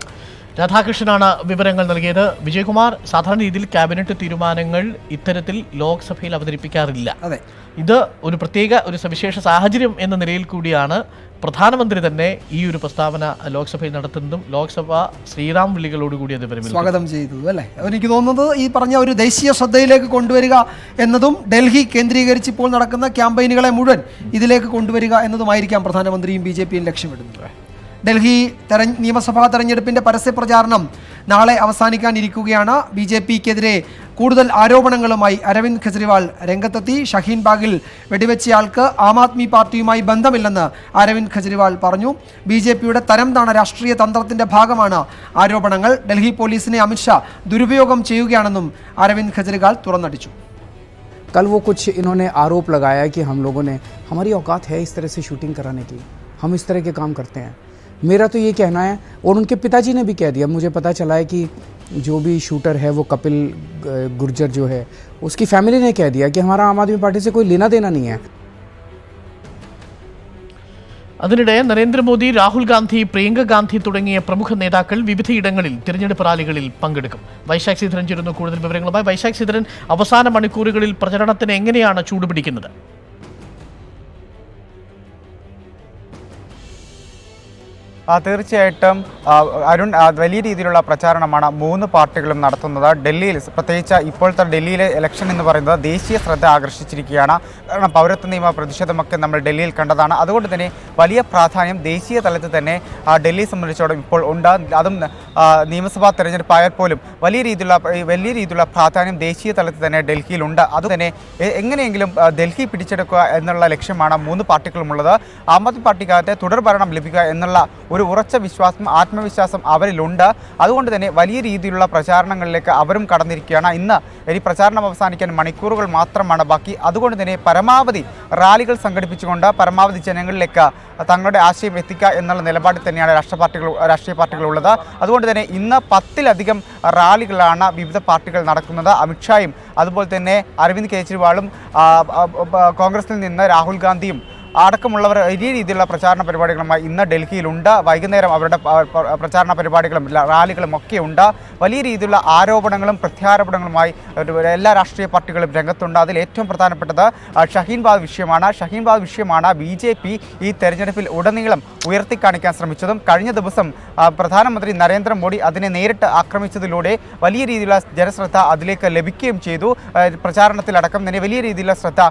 രാധാകൃഷ്ണനാണ് വിവരങ്ങൾ നൽകിയത്. വിജയകുമാർ, സാധാരണ രീതിയിൽ ക്യാബിനറ്റ് തീരുമാനങ്ങൾ ഇത്തരത്തിൽ ലോക്സഭയിൽ അവതരിപ്പിക്കാറില്ല. അതെ, ഇത് ഒരു പ്രത്യേക ഒരു സവിശേഷ സാഹചര്യം എന്ന നിലയിൽ കൂടിയാണ് പ്രധാനമന്ത്രി തന്നെ ഈ ഒരു പ്രസ്താവന ലോക്സഭയിൽ നടത്തുന്നതും ലോക്സഭ ശ്രീറാം വിളികളോടുകൂടി അത് സ്വാഗതം ചെയ്തു അല്ലേ. എനിക്ക് തോന്നുന്നത് ഈ പറഞ്ഞ ഒരു ദേശീയ ശ്രദ്ധയിലേക്ക് കൊണ്ടുവരിക എന്നതും ഡൽഹി കേന്ദ്രീകരിച്ച് ഇപ്പോൾ നടക്കുന്ന ക്യാമ്പയിനുകളെ മുഴുവൻ ഇതിലേക്ക് കൊണ്ടുവരിക എന്നതുമായിരിക്കാം പ്രധാനമന്ത്രിയും BJP-യും ലക്ഷ്യമിടുന്നത്. ഡൽഹി നിയമസഭാ തെരഞ്ഞെടുപ്പിന്റെ പരസ്യ പ്രചാരണം നാളെ അവസാനിക്കാനിരിക്കുകയാണ്. BJP-ക്കെതിരെ കൂടുതൽ ആരോപണങ്ങളുമായി അരവിന്ദ് കെജ്രിവാൾ രംഗത്തെത്തി. ഷഹീൻ ബാഗിൽ വെടിവെച്ചയാൾക്ക് ആം ആദ്മി പാർട്ടിയുമായി ബന്ധമില്ലെന്ന് അരവിന്ദ് കെജ്രിവാൾ പറഞ്ഞു. BJP-യുടെ തരംതാണ രാഷ്ട്രീയ തന്ത്രത്തിന്റെ ഭാഗമാണ് ആരോപണങ്ങൾ. ഡൽഹി പോലീസിനെ അമിത്ഷാ ദുരുപയോഗം ചെയ്യുകയാണെന്നും അരവിന്ദ് കെജ്രിവാൾ തുറന്നടിച്ചു. कल वो कुछ इन्होंने आरोप लगाया कि हम लोगों ने, हमारी औकात है इस तरह से शूटिंग कराने की, हम इस तरह के काम करते हैं. मेरा तो ये कहना है, और उनके पिताजी ने भी कह दिया, मुझे पता चला है कि जो भी शूटर है वो कपिल गुर्जर जो है, उसकी फैमिली ने कह दिया कि हमारा आम आदमी पार्टी से कोई लेना देना नहीं है. അതിനിടെ നരേന്ദ്രമോദി, രാഹുൽ ഗാന്ധി, പ്രിയങ്ക ഗാന്ധി തുടങ്ങിയ പ്രമുഖ നേതാക്കൾ വിവിധയിടങ്ങളിൽ തിരഞ്ഞെടുപ്പ് റാലികളിൽ പങ്കെടുക്കും. വൈശാഖ് ശ്രീധരൻ ചേരുന്നു കൂടുതൽ വിവരങ്ങളുമായി. വൈശാഖ് ശ്രീധരൻ, അവസാന മണിക്കൂറുകളിൽ പ്രചരണത്തിന് എങ്ങനെയാണ് ചൂടുപിടിക്കുന്നത്? തീർച്ചയായിട്ടും അരുൺ, വലിയ രീതിയിലുള്ള പ്രചാരണമാണ് മൂന്ന് പാർട്ടികളും നടത്തുന്നത്. ഡൽഹിയിൽ പ്രത്യേകിച്ച് ഇപ്പോഴത്തെ ഡൽഹിയിലെ ഇലക്ഷൻ എന്ന് പറയുന്നത് ദേശീയ ശ്രദ്ധ ആകർഷിച്ചിരിക്കുകയാണ്. കാരണം പൗരത്വ നിയമ പ്രതിഷേധമൊക്കെ നമ്മൾ ഡൽഹിയിൽ കണ്ടതാണ്. അതുകൊണ്ട് തന്നെ വലിയ പ്രാധാന്യം ദേശീയ തലത്തിൽ തന്നെ ഡൽഹിയെ സംബന്ധിച്ചോളം ഇപ്പോൾ ഉണ്ട്. അതും നിയമസഭാ തെരഞ്ഞെടുപ്പായാൽ പോലും വലിയ രീതിയിലുള്ള പ്രാധാന്യം ദേശീയ തലത്തിൽ തന്നെ ഡൽഹിയിലുണ്ട്. അതുതന്നെ എങ്ങനെയെങ്കിലും ഡൽഹി പിടിച്ചെടുക്കുക എന്നുള്ള ലക്ഷ്യമാണ് മൂന്ന് പാർട്ടികളുമുള്ളത്. ആം ആദ്മി പാർട്ടിക്കകത്തെ തുടർ ഭരണം ലഭിക്കുക എന്നുള്ള ഒരു ഉറച്ച ആത്മവിശ്വാസം അവരിലുണ്ട്. അതുകൊണ്ട് തന്നെ വലിയ രീതിയിലുള്ള പ്രചാരണങ്ങളിലേക്ക് അവരും കടന്നിരിക്കുകയാണ്. ഇന്ന് ഈ പ്രചാരണം അവസാനിക്കാൻ മണിക്കൂറുകൾ മാത്രമാണ് ബാക്കി. അതുകൊണ്ട് തന്നെ പരമാവധി റാലികൾ സംഘടിപ്പിച്ചുകൊണ്ട് പരമാവധി ജനങ്ങളിലേക്ക് തങ്ങളുടെ ആശയം എത്തിക്കുക എന്നുള്ള നിലപാടിൽ തന്നെയാണ് രാഷ്ട്രീയ പാർട്ടികളുള്ളത്. അതുകൊണ്ട് തന്നെ ഇന്ന് 10-ലധികം റാലികളാണ് വിവിധ പാർട്ടികൾ നടക്കുന്നത്. അമിത്ഷായും അതുപോലെ തന്നെ അരവിന്ദ് കെജ്രിവാളും കോൺഗ്രസിൽ നിന്ന് രാഹുൽ ഗാന്ധിയും അടക്കമുള്ളവർ വലിയ രീതിയിലുള്ള പ്രചാരണ പരിപാടികളുമായി ഇന്ന് ഡൽഹിയിലുണ്ട്. വൈകുന്നേരം അവരുടെ പ്രചാരണ പരിപാടികളും റാലികളും ഒക്കെ ഉണ്ട്. വലിയ രീതിയിലുള്ള ആരോപണങ്ങളും പ്രത്യാരോപണങ്ങളുമായി എല്ലാ രാഷ്ട്രീയ പാർട്ടികളും രംഗത്തുണ്ട്. അതിൽ ഏറ്റവും പ്രധാനപ്പെട്ടത് ഷഹീൻ ബാഗ് വിഷയമാണ്. BJP ഈ തെരഞ്ഞെടുപ്പിൽ ഉടനീളം ഉയർത്തിക്കാണിക്കാൻ ശ്രമിച്ചതും കഴിഞ്ഞ ദിവസം പ്രധാനമന്ത്രി നരേന്ദ്രമോദി അതിനെ നേരിട്ട് ആക്രമിച്ചതിലൂടെ വലിയ രീതിയിലുള്ള ജനശ്രദ്ധ അതിലേക്ക് ലഭിക്കുകയും ചെയ്തു. പ്രചാരണത്തിലടക്കം തന്നെ വലിയ രീതിയിലുള്ള ശ്രദ്ധ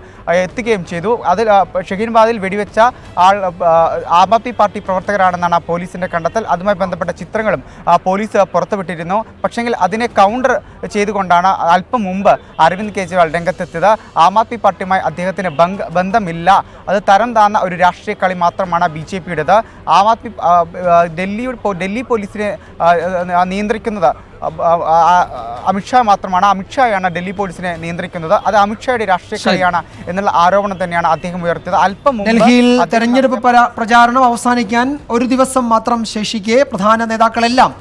എത്തുകയും ചെയ്തു. അതിൽ ഷഹീൻ ബാഗിൽ വെടിവെച്ച ആൾ ആം ആദ്മി പാർട്ടി പ്രവർത്തകരാണെന്നാണ് പോലീസിന്റെ കണ്ടെത്തൽ. അതുമായി ബന്ധപ്പെട്ട ചിത്രങ്ങളും പോലീസ് പുറത്തുവിട്ടിരുന്നു. പക്ഷെങ്കിൽ അതിനെ കൗണ്ടർ ചെയ്തുകൊണ്ടാണ് അല്പം മുമ്പ് അരവിന്ദ് കെജ്രിവാൾ രംഗത്തെത്തിയത്. ആം ആദ്മി പാർട്ടിയുമായി അദ്ദേഹത്തിന് ബന്ധമില്ല, അത് തരം താന്ന ഒരു രാഷ്ട്രീയ കളി മാത്രമാണ് BJP-യുടേത്. ആം ആദ്മി ഡൽഹി പോലീസിനെ നിയന്ത്രിക്കുന്നത് അമിത്ഷാ മാത്രമാണ്. അമിത്ഷായാണ് ഡൽഹി പോലീസിനെ നിയന്ത്രിക്കുന്നത്. അത് അമിത്ഷായുടെ രാഷ്ട്രീയ കളിയാണ് എന്നുള്ള ആരോപണം തന്നെയാണ് അദ്ദേഹം ഉയർത്തിയത്. അല്പം ഡൽഹിയിൽ തെരഞ്ഞെടുപ്പ് പ്രചാരണം അവസാനിക്കാൻ ഒരു ദിവസം മാത്രം ശേഷിക്കെ പ്രധാന നേതാക്കളെല്ലാം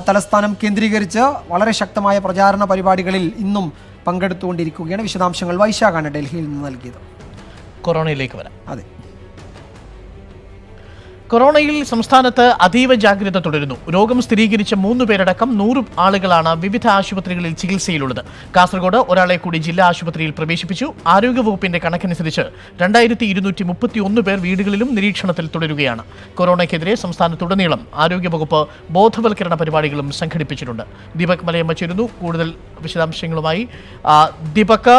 തലസ്ഥാനം കേന്ദ്രീകരിച്ച് വളരെ ശക്തമായ പ്രചാരണ പരിപാടികളിൽ ഇന്നും പങ്കെടുത്തുകൊണ്ടിരിക്കുകയാണ്. വിശദാംശങ്ങൾ വൈശാഖാണ് ഡൽഹിയിൽ നിന്ന് നൽകിയത്. കൊറോണയിലേക്ക് വരാം. അതെ, കൊറോണയിൽ സംസ്ഥാനത്ത് അതീവ ജാഗ്രത തുടരുന്നു. രോഗം സ്ഥിരീകരിച്ച 3 പേരടക്കം 100 ആളുകളാണ് വിവിധ ആശുപത്രികളിൽ ചികിത്സയിലുള്ളത്. കാസർഗോഡ് ഒരാളെ കൂടി ജില്ലാ ആശുപത്രിയിൽ പ്രവേശിപ്പിച്ചു. ആരോഗ്യവകുപ്പിന്റെ കണക്കനുസരിച്ച് 2231 പേർ വീടുകളിലും നിരീക്ഷണത്തിൽ തുടരുകയാണ്. കൊറോണയ്ക്കെതിരെ സംസ്ഥാനത്തുടനീളം ആരോഗ്യവകുപ്പ് ബോധവൽക്കരണ പരിപാടികളും സംഘടിപ്പിച്ചിട്ടുണ്ട്. ദീപക് മലയമ്മ ചേരുന്നു കൂടുതൽ വിശദാംശങ്ങളുമായി. ദീപക്,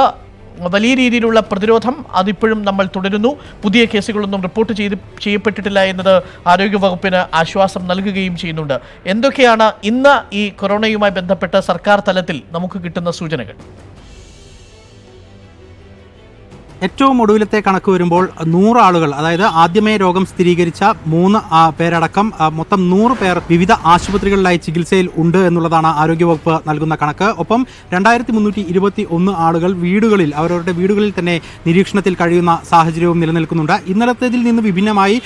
വലിയ രീതിയിലുള്ള പ്രതിരോധം അതിപ്പോഴും നമ്മൾ തുടരുന്നു. പുതിയ കേസുകളൊന്നും റിപ്പോർട്ട് ചെയ്യപ്പെട്ടിട്ടില്ല എന്നത് ആരോഗ്യവകുപ്പിന് ആശ്വാസം നൽകുകയും ചെയ്യുന്നുണ്ട്. എന്തൊക്കെയാണ് ഇന്ന് ഈ കൊറോണയുമായി ബന്ധപ്പെട്ട് സർക്കാർ തലത്തിൽ നമുക്ക് കിട്ടുന്ന സൂചനകൾ? ഏറ്റവും ഒടുവിലത്തെ കണക്ക് വരുമ്പോൾ 100 ആളുകൾ, അതായത് ആദ്യമേ രോഗം സ്ഥിരീകരിച്ച 3 പേരടക്കം മൊത്തം 100 പേർ വിവിധ ആശുപത്രികളിലായി ചികിത്സയിൽ ഉണ്ട് എന്നുള്ളതാണ് ആരോഗ്യവകുപ്പ് നൽകുന്ന കണക്ക്. ഒപ്പം 2321 ആളുകൾ വീടുകളിൽ, അവരവരുടെ വീടുകളിൽ തന്നെ നിരീക്ഷണത്തിൽ കഴിയുന്ന സാഹചര്യവും നിലനിൽക്കുന്നുണ്ട്. ഇന്നലത്തേതിൽ നിന്ന് വിഭിന്നമായി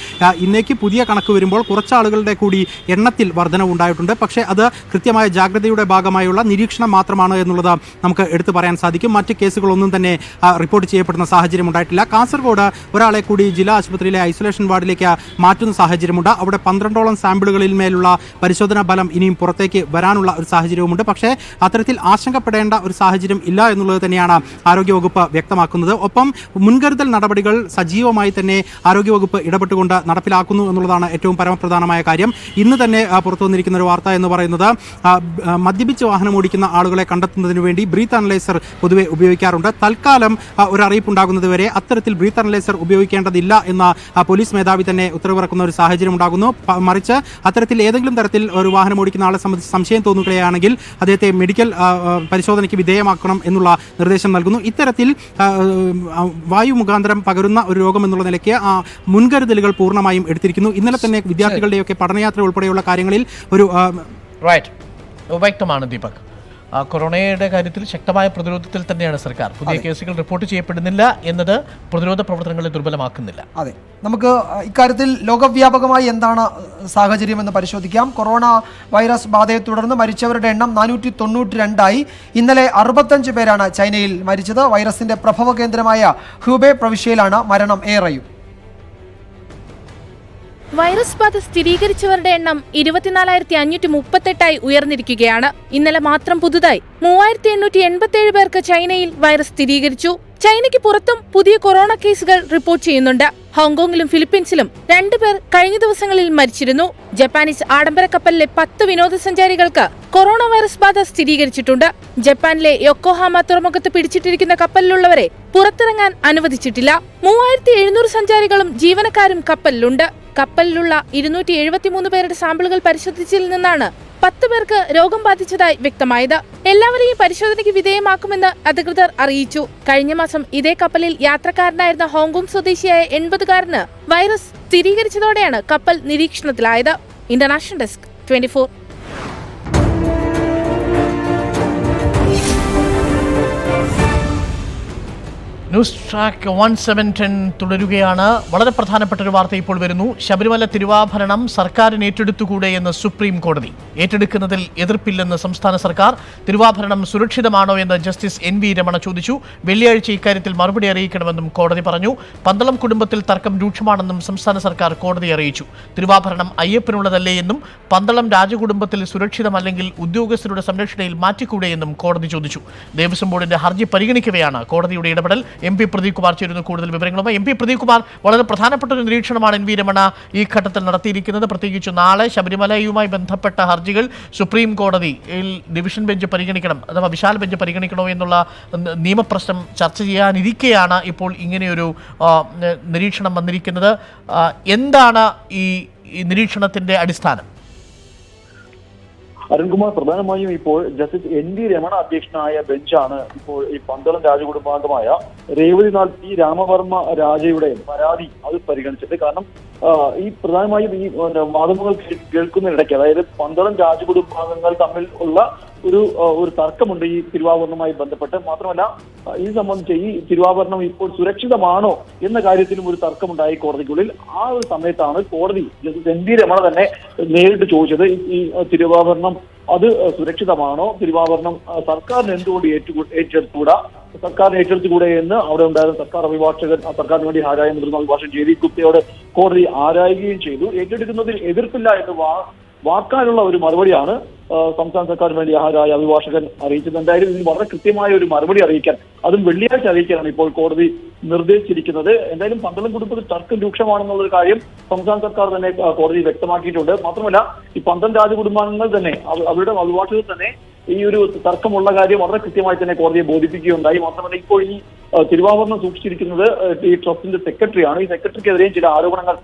ഇന്നേക്ക് പുതിയ കണക്ക് വരുമ്പോൾ കുറച്ച് ആളുകളുടെ കൂടി എണ്ണത്തിൽ വർധനവുണ്ടായിട്ടുണ്ട്. പക്ഷേ അത് കൃത്യമായ ജാഗ്രതയുടെ ഭാഗമായുള്ള നിരീക്ഷണം മാത്രമാണ് എന്നുള്ളത് നമുക്ക് എടുത്തു പറയാൻ സാധിക്കും. മറ്റ് കേസുകളൊന്നും തന്നെ റിപ്പോർട്ട് ചെയ്യപ്പെടുന്ന സാഹചര്യം ഉണ്ടായിട്ടില്ല. കാസർഗോഡ് ഒരാളെ കൂടി ജില്ലാ ആശുപത്രിയിലെ ഐസൊലേഷൻ വാർഡിലേക്ക് മാറ്റുന്ന സാഹചര്യമുണ്ട്. അവിടെ 12ഓളം സാമ്പിളുകളിൽ മേലുള്ള പരിശോധനാ ഫലം ഇനിയും പുറത്തേക്ക് വരാനുള്ള ഒരു സാഹചര്യവുമുണ്ട്. പക്ഷേ അത്തരത്തിൽ ആശങ്കപ്പെടേണ്ട ഒരു സാഹചര്യം ഇല്ല എന്നുള്ളത് തന്നെയാണ് ആരോഗ്യവകുപ്പ് വ്യക്തമാക്കുന്നത്. ഒപ്പം മുൻകരുതൽ നടപടികൾ സജീവമായി തന്നെ ആരോഗ്യവകുപ്പ് ഇടപെട്ടുകൊണ്ട് നടപ്പിലാക്കുന്നു എന്നുള്ളതാണ് ഏറ്റവും പരമപ്രധാനമായ കാര്യം. ഇന്ന് തന്നെ പുറത്തു വന്നിരിക്കുന്ന ഒരു വാർത്ത എന്ന് പറയുന്നത് മദ്യപിച്ച് വാഹനം ഓടിക്കുന്ന ആളുകളെ കണ്ടെത്തുന്നതിന് വേണ്ടി ബ്രീത്ത് അനലൈസർ പൊതുവെ ഉപയോഗിക്കാറുണ്ട്. തൽക്കാലം ഒരു അറിയിപ്പ് വരെ അത്തരത്തിൽ ബ്രീത്ത് അനലൈസർ ഉപയോഗിക്കേണ്ടതില്ല എന്ന പോലീസ് മേധാവി തന്നെ ഉത്തരവിറക്കുന്ന ഒരു സാഹചര്യം ഉണ്ടാകുന്നു. മറിച്ച് അത്തരത്തിൽ ഏതെങ്കിലും തരത്തിൽ ഒരു വാഹനം ഓടിക്കുന്ന ആളെ സംബന്ധിച്ച് സംശയം തോന്നുകയാണെങ്കിൽ അദ്ദേഹത്തെ മെഡിക്കൽ പരിശോധനയ്ക്ക് വിധേയമാക്കണം എന്നുള്ള നിർദ്ദേശം നൽകുന്നു. ഇത്തരത്തിൽ വായു മുഖാന്തരം പകരുന്ന ഒരു രോഗം എന്നുള്ള നിലയ്ക്ക് മുൻകരുതലുകൾ പൂർണ്ണമായും എടുത്തിരിക്കുന്നു. ഇന്നലെ തന്നെ വിദ്യാർത്ഥികളുടെയൊക്കെ പഠനയാത്ര ഉൾപ്പെടെയുള്ള കാര്യങ്ങളിൽ ഒരു വ്യക്തമാണ് ദീപക്. കൊറോണയുടെ കാര്യത്തിൽ ശക്തമായ പ്രതിരോധത്തിൽ തന്നെയാണ് സർക്കാർ. പുതിയ കേസുകൾ റിപ്പോർട്ട് ചെയ്യപ്പെടുന്നില്ല എന്നത് പ്രതിരോധ പ്രവർത്തനങ്ങളെ ദുർബലമാക്കുന്നില്ല. അതെ, നമുക്ക് ഇക്കാര്യത്തിൽ ലോകവ്യാപകമായി എന്താണ് സാഹചര്യമെന്ന് പരിശോധിക്കാം. കൊറോണ വൈറസ് ബാധയെ തുടർന്ന് മരിച്ചവരുടെ എണ്ണം 492 ഇന്നലെ 65 പേരാണ് ചൈനയിൽ മരിച്ചത്. വൈറസിന്റെ പ്രഭവ കേന്ദ്രമായ ഹ്യൂബെ പ്രവിശ്യയിലാണ് മരണം ഏറെയും. വൈറസ് ബാധ സ്ഥിരീകരിച്ചവരുടെ എണ്ണം 24,538 ഉയർന്നിരിക്കുകയാണ്. ഇന്നലെ മാത്രം പുതുതായി 3,887 പേർക്ക് ചൈനയിൽ വൈറസ് സ്ഥിരീകരിച്ചു. ചൈനയ്ക്ക് പുറത്തും പുതിയ കൊറോണ കേസുകൾ റിപ്പോർട്ട് ചെയ്യുന്നുണ്ട്. ഹോങ്കോങ്ങിലും ഫിലിപ്പീൻസിലും 2 പേർ കഴിഞ്ഞ ദിവസങ്ങളിൽ മരിച്ചിരുന്നു. ജപ്പാനീസ് ആഡംബര കപ്പലിലെ 10 വിനോദസഞ്ചാരികൾക്ക് കൊറോണ വൈറസ് ബാധ സ്ഥിരീകരിച്ചിട്ടുണ്ട്. ജപ്പാനിലെ യൊക്കോഹാമ തുറമുഖത്ത് പിടിച്ചിട്ടിരിക്കുന്ന കപ്പലിലുള്ളവരെ പുറത്തിറങ്ങാൻ അനുവദിച്ചിട്ടില്ല. 3700 സഞ്ചാരികളും ജീവനക്കാരും കപ്പലിലുണ്ട്. കപ്പലിലുള്ള 273 പേരുടെ സാമ്പിളുകൾ പരിശോധിച്ചതിൽ നിന്നാണ് 10 പേർക്ക് രോഗം ബാധിച്ചതായി വ്യക്തമായത്. എല്ലാവരെയും പരിശോധനയ്ക്ക് വിധേയമാക്കുമെന്ന് അധികൃതർ അറിയിച്ചു. കഴിഞ്ഞ മാസം ഇതേ കപ്പലിൽ യാത്രക്കാരനായിരുന്ന ഹോങ്കോങ് സ്വദേശിയായ 80-കാരന് വൈറസ് സ്ഥിരീകരിച്ചതോടെയാണ് കപ്പൽ നിരീക്ഷണത്തിലായത്. International desk 24. ന്യൂസ് ട്രാക്ക് 1710 തുടരുകയാണ്. വളരെ പ്രധാനപ്പെട്ട ഒരു വാർത്ത ഇപ്പോൾ വരുന്നു. ശബരിമല തിരുവാഭരണം സർക്കാരിന് ഏറ്റെടുത്തുകൂടെ എന്ന് സുപ്രീം കോടതി. ഏറ്റെടുക്കുന്നതിൽ എതിർപ്പില്ലെന്ന് സംസ്ഥാന സർക്കാർ. തിരുവാഭരണം സുരക്ഷിതമാണോ എന്ന് ജസ്റ്റിസ് NV രമണ ചോദിച്ചു. വെള്ളിയാഴ്ച ഇക്കാര്യത്തിൽ മറുപടി അറിയിക്കണമെന്നും കോടതി പറഞ്ഞു. പന്തളം കുടുംബത്തിൽ തർക്കം രൂക്ഷമാണെന്നും സംസ്ഥാന സർക്കാർ കോടതിയെ അറിയിച്ചു. തിരുവാഭരണം അയ്യപ്പനുള്ളതല്ലേ എന്നും പന്തളം രാജകുടുംബത്തിൽ സുരക്ഷിതമല്ലെങ്കിൽ ഉദ്യോഗസ്ഥരുടെ സംരക്ഷണയിൽ മാറ്റിക്കൂടെയെന്നും കോടതി ചോദിച്ചു. ദേവസ്വം ബോർഡിന്റെ ഹർജി പരിഗണിക്കവെയാണ് കോടതിയുടെ ഇടപെടൽ. MP പ്രദീപ് കുമാർ ചേരുന്നു കൂടുതൽ വിവരങ്ങളുമായി. MP പ്രദീപ് കുമാർ, വളരെ പ്രധാനപ്പെട്ട ഒരു നിരീക്ഷണമാണ് NV രമണ ഈ ഘട്ടത്തിൽ നടത്തിയിരിക്കുന്നത്. പ്രത്യേകിച്ച് നാളെ ശബരിമലയുമായി ബന്ധപ്പെട്ട ഹർജികൾ സുപ്രീം കോടതിയിൽ ഡിവിഷൻ ബെഞ്ച് പരിഗണിക്കണം, അഥവാ വിശാൽ ബെഞ്ച് പരിഗണിക്കണോ എന്നുള്ള നിയമപ്രശ്നം ചർച്ച ചെയ്യാനിരിക്കെയാണ് ഇപ്പോൾ ഇങ്ങനെയൊരു നിരീക്ഷണം വന്നിരിക്കുന്നത്. എന്താണ് ഈ നിരീക്ഷണത്തിന്റെ അടിസ്ഥാനം? അരുൺകുമാർ, പ്രധാനമായും ഇപ്പോൾ ജസ്റ്റിസ് NV രമണ അധ്യക്ഷനായ ബെഞ്ചാണ് ഇപ്പോൾ ഈ പന്തളം രാജകുടുംബാംഗമായ രേവതിനാഥ് രാമവർമ്മ രാജയുടെ പരാതി അത് പരിഗണിച്ചത്. കാരണം ഈ പ്രധാനമായും ഈ മാധ്യമങ്ങൾ കേൾക്കുന്നതിനിടയ്ക്ക്, അതായത് പന്തളം രാജകുടുംബാംഗങ്ങൾ തമ്മിൽ ഉള്ള ഒരു തർക്കമുണ്ട് ഈ തിരുവാഭരണവുമായി ബന്ധപ്പെട്ട്. മാത്രമല്ല ഇത് സംബന്ധിച്ച് ഈ തിരുവാഭരണം ഇപ്പോൾ സുരക്ഷിതമാണോ എന്ന കാര്യത്തിലും ഒരു തർക്കമുണ്ടായി കോടതിക്കുള്ളിൽ. ആ ഒരു സമയത്താണ് കോടതി ജസ്റ്റിസ് എൻ വി രമണ തന്നെ നേരിട്ട് ചോദിച്ചത്, ഈ തിരുവാഭരണം അത് സുരക്ഷിതമാണോ, തിരുവാഭരണം സർക്കാരിന് എന്തുകൊണ്ട് ഏറ്റെടുത്തുകൂടാ, സർക്കാരിന് ഏറ്റെടുത്തുകൂടെ എന്ന് അവിടെ ഉണ്ടായിരുന്ന സർക്കാർ അഭിഭാഷകൻ, സർക്കാരിന് വേണ്ടി ഹാജരായ മുതിർന്ന അഭിഭാഷകൻ ജയദീപ് ഗുപ്തയോട് കോടതി ആരായുകയും ചെയ്തു. ഏറ്റെടുക്കുന്നതിൽ എതിർപ്പില്ല എന്ന് വാക്കാനുള്ള ഒരു മറുപടിയാണ് സംസ്ഥാന സർക്കാരിന് വേണ്ടി ഹാജരായ അഭിഭാഷകൻ അറിയിച്ചത്. എന്തായാലും ഇതിന് വളരെ കൃത്യമായ ഒരു മറുപടി അറിയിക്കാൻ, അതും വെള്ളിയാഴ്ച അറിയിക്കാനാണ് ഇപ്പോൾ കോടതി നിർദ്ദേശിച്ചിരിക്കുന്നത്. എന്തായാലും പന്തളം കുടുംബത്തിൽ തർക്കം രൂക്ഷമാണെന്നുള്ളൊരു കാര്യം സംസ്ഥാന സർക്കാർ തന്നെ കോടതി വ്യക്തമാക്കിയിട്ടുണ്ട്. മാത്രമല്ല ഈ പന്തളം രാജകുടുംബാംഗങ്ങൾ തന്നെ അവരുടെ അഭിഭാഷകർ തന്നെ ഈ ഒരു തർക്കമുള്ള കാര്യം വളരെ കൃത്യമായി തന്നെ കോടതിയെ ബോധിപ്പിക്കുകയുണ്ടായി. മാത്രമല്ല ഇപ്പോൾ ഈ തിരുവാഭരണം സൂക്ഷിച്ചിരിക്കുന്നത് ഈ ട്രസ്റ്റിന്റെ സെക്രട്ടറിയാണ്. ഈ സെക്രട്ടറിക്കെതിരെയും ചില ആരോപണങ്ങൾ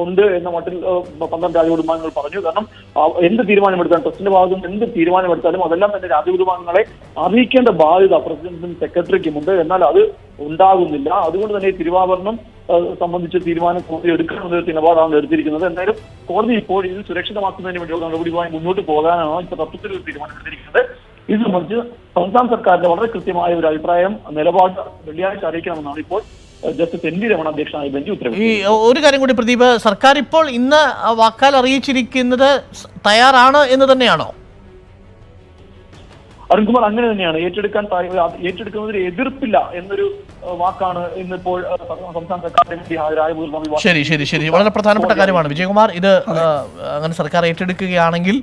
ഉണ്ട് എന്ന മട്ടിൽ പന്തളം രാജകുടുംബാംഗങ്ങൾ പറഞ്ഞു. കാരണം എന്ത് തീരുമാനമെടുത്താലും, ട്രസ്റ്റിന്റെ ഭാഗത്ത് നിന്ന് എന്ത് തീരുമാനമെടുത്താലും അതെല്ലാം തന്നെ രാജകുടുംബാംഗങ്ങളെ അറിയിക്കേണ്ട ബാധ്യത പ്രസിഡന്റിനും സെക്രട്ടറിക്കുമുണ്ട്. എന്നാൽ അത് ഉണ്ടാകുന്നില്ല. അതുകൊണ്ട് തന്നെ തിരുവാഭരണം സംബന്ധിച്ച് തീരുമാനം കോടതി എടുക്കണമെന്നൊരു നിലപാടാണ് എടുത്തിരിക്കുന്നത്. എന്തായാലും കോടതി ഇപ്പോൾ ഇത് സുരക്ഷിതമാക്കുന്നതിന് വേണ്ടിയുള്ള നടപടിയുമായി മുന്നോട്ട് പോകാനാണ് ഇപ്പോൾ തത്വത്തിൽ ഒരു തീരുമാനമെടുത്തിരിക്കുന്നത്. ഇത് സംബന്ധിച്ച് സംസ്ഥാന സർക്കാരിന്റെ വളരെ കൃത്യമായ ഒരു അഭിപ്രായം, നിലപാട് വെള്ളിയാഴ്ച അറിയിക്കണമെന്നാണ് ഇപ്പോൾ ജസ്റ്റിസ് എൻ വി രമണ അധ്യക്ഷനായ ബെഞ്ച് ഉത്തരവ്. ഈ ഒരു കാര്യം കൂടി പ്രദീപ്, സർക്കാർ ഇപ്പോൾ ഇന്ന് വാക്കാൽ അറിയിച്ചിരിക്കുന്നത് തയ്യാറാണ് എന്ന് തന്നെയാണോ? അരുൺകുമാർ, അങ്ങനെ തന്നെയാണ്. ഏറ്റെടുക്കുന്നതിന് എതിർപ്പില്ല എന്നൊരു വാക്കാണ് ഇന്നിപ്പോൾ സംസ്ഥാന സർക്കാരിന് വേണ്ടി ഹാജരായ മുതിർന്ന. ശരി, വളരെ പ്രധാനപ്പെട്ട കാര്യമാണ് വിജയകുമാർ. ഇത് അങ്ങനെ സർക്കാർ ഏറ്റെടുക്കുകയാണെങ്കിൽ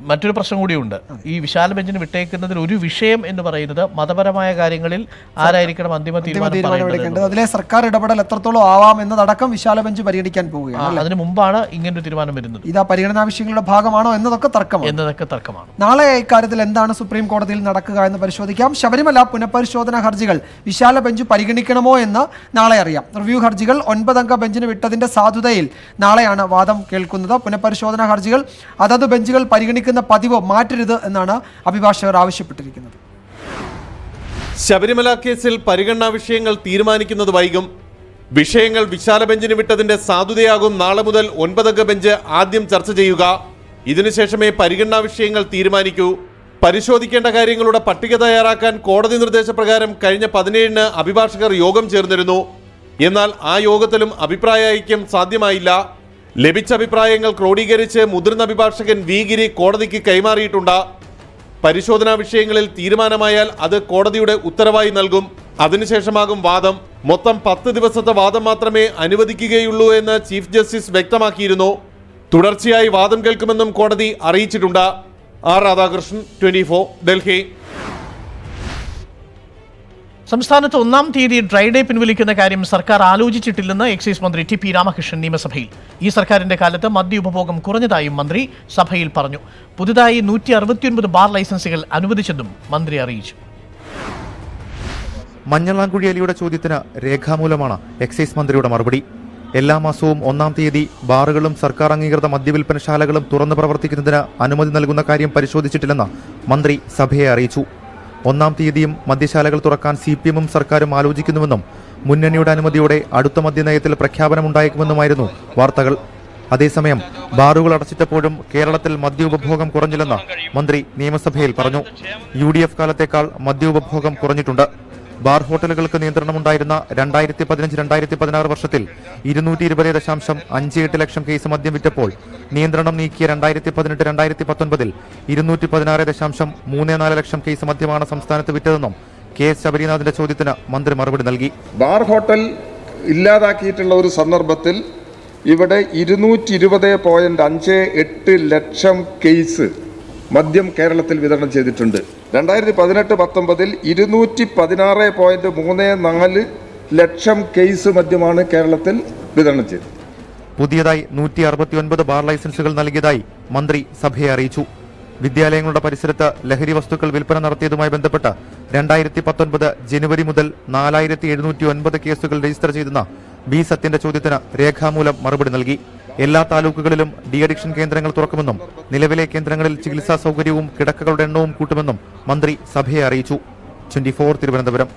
മറ്റൊരു പ്രശ്നം കൂടിയുണ്ട്. ഈ വിശാല ബെഞ്ചിന് വിട്ടേക്കുന്നതിൽ ഒരു വിഷയം എന്ന് പറയുന്നത് മതപരമായ കാര്യങ്ങളിൽ ആരായിരിക്കണം അന്തിമ തീരുമാനം. അതിലെ സർക്കാർ ഇടപെടൽ എത്രത്തോളം ആവാം എന്നതടക്കം വിശാല ബെഞ്ച് പരിഗണിക്കാൻ പോവുകയാണ്. അതിന് മുമ്പാണ് ഇങ്ങനൊരു തീരുമാനം വരുന്നത്. ഇതാ പരിഗണനാ വിഷയങ്ങളുടെ ഭാഗമാണോ എന്നതൊക്കെ തർക്കമാണ്. നാളെ ഇക്കാര്യത്തിൽ എന്താണ് സുപ്രീം കോടതിയിൽ നടക്കുക എന്ന് പരിശോധിക്കാം. ശബരിമല പുനഃപരിശോധന ഹർജികൾ വിശാല ബെഞ്ച് പരിഗണിക്കണമോ എന്ന് നാളെ അറിയാം. റിവ്യൂ ഹർജികൾ 9 അംഗ ബെഞ്ചിന് വിട്ടതിന്റെ സാധുതയിൽ നാളെയാണ് വാദം കേൾക്കുന്നത്. പുനഃപരിശോധന ഹർജികൾ അതത് ബെഞ്ചുകൾ പരിഗണിക്കുന്ന പതിവ് മാറ്റരുത് എന്നാണ് അഭിഭാഷകർ ആവശ്യപ്പെട്ടിരിക്കുന്നത്. ശബരിമല കേസിൽ പരിഗണനാ വിഷയങ്ങൾ തീരുമാനിക്കുന്നത് വൈകും. വിഷയങ്ങൾ വിശാല ബെഞ്ചിന് വിട്ടതിന്റെ സാധുതയാകും നാളെ മുതൽ 9 അംഗ ബെഞ്ച് ആദ്യം ചർച്ച ചെയ്യുക. ഇതിനുശേഷമേ പരിഗണനാ വിഷയങ്ങൾ തീരുമാനിക്കൂ. പരിശോധിക്കേണ്ട കാര്യങ്ങളുടെ പട്ടിക തയ്യാറാക്കാൻ കോടതി നിർദ്ദേശപ്രകാരം കഴിഞ്ഞ 17-ന് അഭിഭാഷകർ യോഗം ചേർന്നിരുന്നു. എന്നാൽ ആ യോഗത്തിലും അഭിപ്രായ ഐക്യം സാധ്യമായില്ല. ലഭിച്ച അഭിപ്രായങ്ങൾ ക്രോഡീകരിച്ച് മുതിർന്ന അഭിഭാഷകൻ വി ഗിരി കോടതിക്ക് കൈമാറിയിട്ടുണ്ട്. പരിശോധനാ വിഷയങ്ങളിൽ തീരുമാനമായാൽ അത് കോടതിയുടെ ഉത്തരവായി നൽകും. അതിനുശേഷമാകും വാദം. മൊത്തം 10 ദിവസത്തെ വാദം മാത്രമേ അനുവദിക്കുകയുള്ളൂ എന്ന് ചീഫ് ജസ്റ്റിസ് വ്യക്തമാക്കിയിരുന്നു. തുടർച്ചയായി വാദം കേൾക്കുമെന്നും കോടതി അറിയിച്ചിട്ടുണ്ട്. ആർ രാധാകൃഷ്ണൻ, 24, ഡൽഹി. സംസ്ഥാനത്ത് 1-ാം തീയതി ഡ്രൈ ഡേ പിൻവലിക്കുന്ന കാര്യം സർക്കാർ ആലോചിച്ചിട്ടില്ലെന്ന് എക്സൈസ് മന്ത്രി ടി പി രാമകൃഷ്ണൻ നിയമസഭയിൽ. ഈ സർക്കാരിന്റെ കാലത്ത് മദ്യ ഉപഭോഗം കുറഞ്ഞതായും മന്ത്രി സഭയിൽ പറഞ്ഞു. പുതുതായി 169 ബാർ ലൈസൻസുകൾ അനുവദിച്ചെന്നും മന്ത്രി അറിയിച്ചു. മഞ്ഞളാംകുഴി അലിയുടെ ചോദ്യത്തിന് രേഖാമൂലമാണ് എക്സൈസ് മന്ത്രിയുടെ മറുപടി. എല്ലാ മാസവും 1-ാം തീയതി ബാറുകളും സർക്കാർ അംഗീകൃത മദ്യവിൽപ്പനശാലകളും തുറന്നു പ്രവർത്തിക്കുന്നതിന് അനുമതി നൽകുന്ന കാര്യം പരിശോധിച്ചിട്ടില്ലെന്ന് മന്ത്രി സഭയെ അറിയിച്ചു. 1-ാം തീയതിയും മദ്യശാലകൾ തുറക്കാൻ CPM-ഉം സർക്കാരും ആലോചിക്കുന്നുവെന്നും മുന്നണിയുടെ അനുമതിയോടെ അടുത്ത മദ്യനയത്തിൽ പ്രഖ്യാപനമുണ്ടായേക്കുമെന്നുമായിരുന്നു വാർത്തകൾ. അതേസമയം ബാറുകൾ അടച്ചിട്ടപ്പോഴും കേരളത്തിൽ മദ്യ ഉപഭോഗം കുറഞ്ഞില്ലെന്ന് മന്ത്രി നിയമസഭയിൽ പറഞ്ഞു. UDF കാലത്തേക്കാൾ മദ്യ ഉപഭോഗം കുറഞ്ഞിട്ടുണ്ട്. ബാർ ഹോട്ടലുകൾക്ക് നിയന്ത്രണമുണ്ടായിരുന്ന 2015-2016 വർഷത്തിൽ 220.58 ലക്ഷം കേസ് മദ്യം വിറ്റപ്പോൾ നിയന്ത്രണം നീക്കിയ 2018-2019 216.34 ലക്ഷം കേസ് മദ്യമാണ് സംസ്ഥാനത്ത് വിറ്റതെന്നും KS ശബരിനാഥിന്റെ ചോദ്യത്തിന് മന്ത്രി മറുപടി നൽകി. ബാർ ഹോട്ടൽ ഇല്ലാതാക്കിയിട്ടുള്ള ഒരു സന്ദർഭത്തിൽ ഇവിടെ 220.58 ലക്ഷം കേസ് മദ്യം കേരളത്തിൽ വിതരണം ചെയ്തിട്ടുണ്ട്. 2018-19 216.34 ലക്ഷം കേസ് മദ്യമാണ് കേരളത്തിൽ വിതരണം ചെയ്തത്. പുതിയതായി 169 ബാർ ലൈസൻസുകൾ നൽകിയതായി മന്ത്രി സഭയെ അറിയിച്ചു. വിദ്യാലയങ്ങളുടെ പരിസരത്ത് ലഹരി വസ്തുക്കൾ വിൽപ്പന നടത്തിയതുമായി ബന്ധപ്പെട്ട് 2019 ജനുവരി മുതൽ 4709 കേസുകൾ രജിസ്റ്റർ ചെയ്തെന്ന ബി സത്യന്റെ ചോദ്യത്തിന് രേഖാമൂലം മറുപടി നൽകി. എല്ലാ താലൂക്കുകളിലും ഡി അഡിക്ഷൻ കേന്ദ്രങ്ങൾ തുറക്കുമെന്നും നിലവിലെ കേന്ദ്രങ്ങളിൽ ചികിത്സാ സൗകര്യവും കിടക്കകളുടെ എണ്ണവും കൂട്ടുമെന്നും മന്ത്രി സഭയെ അറിയിച്ചു. 24 തിരുവനന്തപുരം.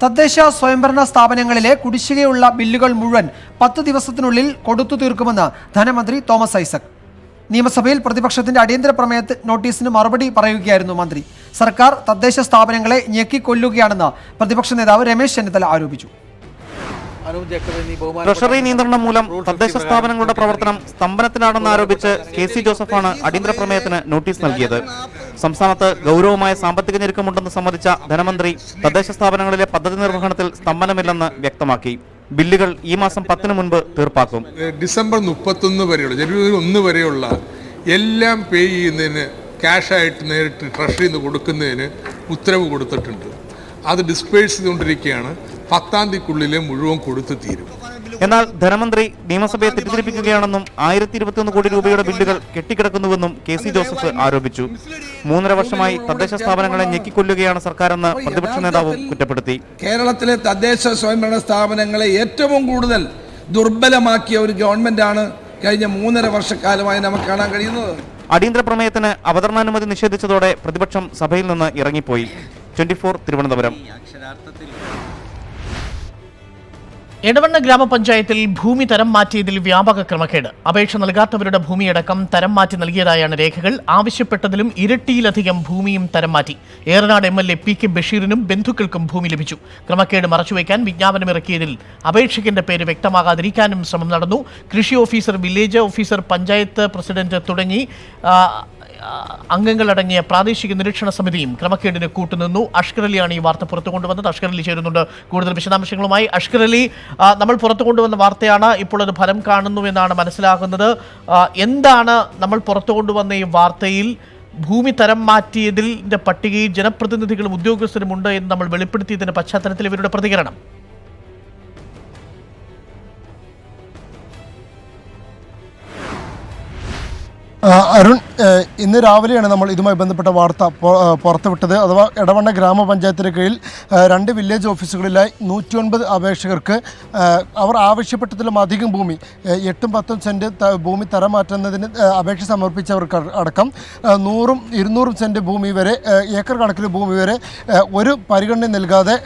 തദ്ദേശ സ്വയംഭരണ സ്ഥാപനങ്ങളിലെ കുടിശ്ശികയുള്ള ബില്ലുകൾ മുഴുവൻ 10 ദിവസത്തിനുള്ളിൽ കൊടുത്തു തീർക്കുമെന്ന് ധനമന്ത്രി തോമസ് ഐസക്. നിയമസഭയിൽ പ്രതിപക്ഷത്തിന്റെ അടിയന്തര പ്രമേയ നോട്ടീസിന് മറുപടി പറയുകയായിരുന്നു മന്ത്രി. സർക്കാർ തദ്ദേശ സ്ഥാപനങ്ങളെ ഞെക്കിക്കൊല്ലുകയാണെന്ന് പ്രതിപക്ഷ നേതാവ് രമേശ് ചെന്നിത്തല ആരോപിച്ചു. ട്രഷറി നിയന്ത്രണം മൂലം തദ്ദേശ സ്ഥാപനങ്ങളുടെ പ്രവർത്തനം സ്തംഭനത്തിലാണെന്ന് ആരോപിച്ച് KC ജോസഫാണ് അടിയന്തര പ്രമേയത്തിന് നോട്ടീസ് നൽകിയത്. സംസ്ഥാനത്ത് ഗൗരവമായ സാമ്പത്തിക ഞെരുക്കമുണ്ടെന്ന് സമ്മതിച്ച ധനമന്ത്രി തദ്ദേശ സ്ഥാപനങ്ങളിലെ പദ്ധതി നിർവഹണത്തിൽ സ്തംഭനമില്ലെന്ന് വ്യക്തമാക്കി. ബില്ലുകൾ ഈ മാസം 10 മുൻപ് തീർപ്പാക്കും. ഡിസംബർ 31 വരെയുള്ള ജനുവരി 1 വരെയുള്ള എല്ലാം പേ ചെയ്യുന്നതിന് ക്യാഷായിട്ട് നേരിട്ട് ട്രഷറിയിൽ നിന്ന് കൊടുക്കുന്നതിന് ഉത്തരവ് കൊടുത്തിട്ടുണ്ട്. അത് ഡിസ്പേഴ്സ് ചെയ്തുകൊണ്ടിരിക്കുകയാണ്. 10-ാം തീയതിക്കുള്ളിൽ മുഴുവൻ കൊടുത്തു തീരും. എന്നാൽ ധനമന്ത്രി നിയമസഭയെ തെറ്റിദ്ധരിപ്പിക്കുകയാണെന്നും 1021 കോടി രൂപയുടെ ബില്ലുകൾ കെട്ടിക്കിടക്കുന്നുവെന്നും KC ജോസഫ് ആരോപിച്ചു. 3.5 വർഷമായി തദ്ദേശ സ്ഥാപനങ്ങളെ ഞെക്കിക്കൊല്ലുകയാണ് സർക്കാരെന്ന് പ്രതിപക്ഷ നേതാവും കുറ്റപ്പെടുത്തി. കേരളത്തിലെ തദ്ദേശ സ്വയംഭരണ സ്ഥാപനങ്ങളെ ഏറ്റവും കൂടുതൽ ദുർബലമാക്കിയ ഒരു ഗവൺമെന്റാണ് കഴിഞ്ഞ 3.5 വർഷക്കാലമായി നമുക്ക് കാണാൻ കഴിയുന്നത്. അടിയന്തര പ്രമേയത്തിന് അവതരണാനുമതി നിഷേധിച്ചതോടെ പ്രതിപക്ഷം സഭയിൽ നിന്ന് ഇറങ്ങിപ്പോയി. 24 തിരുവനന്തപുരം. എടവണ്ണ ഗ്രാമപഞ്ചായത്തിൽ ഭൂമി തരം മാറ്റിയതിൽ വ്യാപക ക്രമക്കേട്. അപേക്ഷ നൽകാത്തവരുടെ ഭൂമിയടക്കം തരം മാറ്റി നൽകിയതായാണ് രേഖകൾ. ആവശ്യപ്പെട്ടതിലും ഇരട്ടിയിലധികം ഭൂമിയും തരം മാറ്റി. ഏറനാട് MLA PK ബഷീറിനും ബന്ധുക്കൾക്കും ഭൂമി ലഭിച്ചു. ക്രമക്കേട് മറച്ചുവെക്കാൻ വിജ്ഞാപനമിറക്കിയതിൽ അപേക്ഷകന്റെ പേര് വ്യക്തമാകാതിരിക്കാനും ശ്രമം നടന്നു. കൃഷി officer, village officer, panchayat president തുടങ്ങി അംഗങ്ങളടങ്ങിയ പ്രാദേശിക നിരീക്ഷണ സമിതിയും ക്രമക്കേടിന് കൂട്ടുനിന്നു. അഷ്കർ അലിയാണ് ഈ വാർത്ത പുറത്തു കൊണ്ടുവന്നത്. അഷ്കർ അലി ചേരുന്നുണ്ട് കൂടുതൽ വിശദാംശങ്ങളുമായി. അഷ്കർ അലി, നമ്മൾ പുറത്തു കൊണ്ടുവന്ന വാർത്തയാണ്, ഇപ്പോൾ അത് ഫലം കാണുന്നു എന്നാണ് മനസ്സിലാകുന്നത്. എന്താണ് നമ്മൾ പുറത്തു കൊണ്ടുവന്ന ഈ വാർത്തയിൽ ഭൂമി തരം മാറ്റിയതിന്റെ പട്ടികയിൽ ജനപ്രതിനിധികളും ഉദ്യോഗസ്ഥരും ഉണ്ട് എന്ന് നമ്മൾ വെളിപ്പെടുത്തിയതിന്റെ പശ്ചാത്തലത്തിൽ ഇവരുടെ പ്രതികരണം? അരുൺ, ഇന്ന് രാവിലെയാണ് നമ്മൾ ഇതുമായി ബന്ധപ്പെട്ട വാർത്ത പുറത്തുവിട്ടത്. അഥവാ എടവണ്ണ ഗ്രാമപഞ്ചായത്തിന് കീഴിൽ 2 വില്ലേജ് ഓഫീസുകളിലായി 109 അപേക്ഷകർക്ക് അവർ ആവശ്യപ്പെട്ടതിലും അധികം ഭൂമി 8-10 സെൻറ്റ് ഭൂമി തരം മാറ്റുന്നതിന് അപേക്ഷ സമർപ്പിച്ചവർക്ക് അടക്കം 100-ഉം 200-ഉം സെൻറ്റ് ഭൂമി വരെ, ഏക്കർ കണക്കിന് ഭൂമി വരെ ഒരു പരിഗണന നൽകാതെ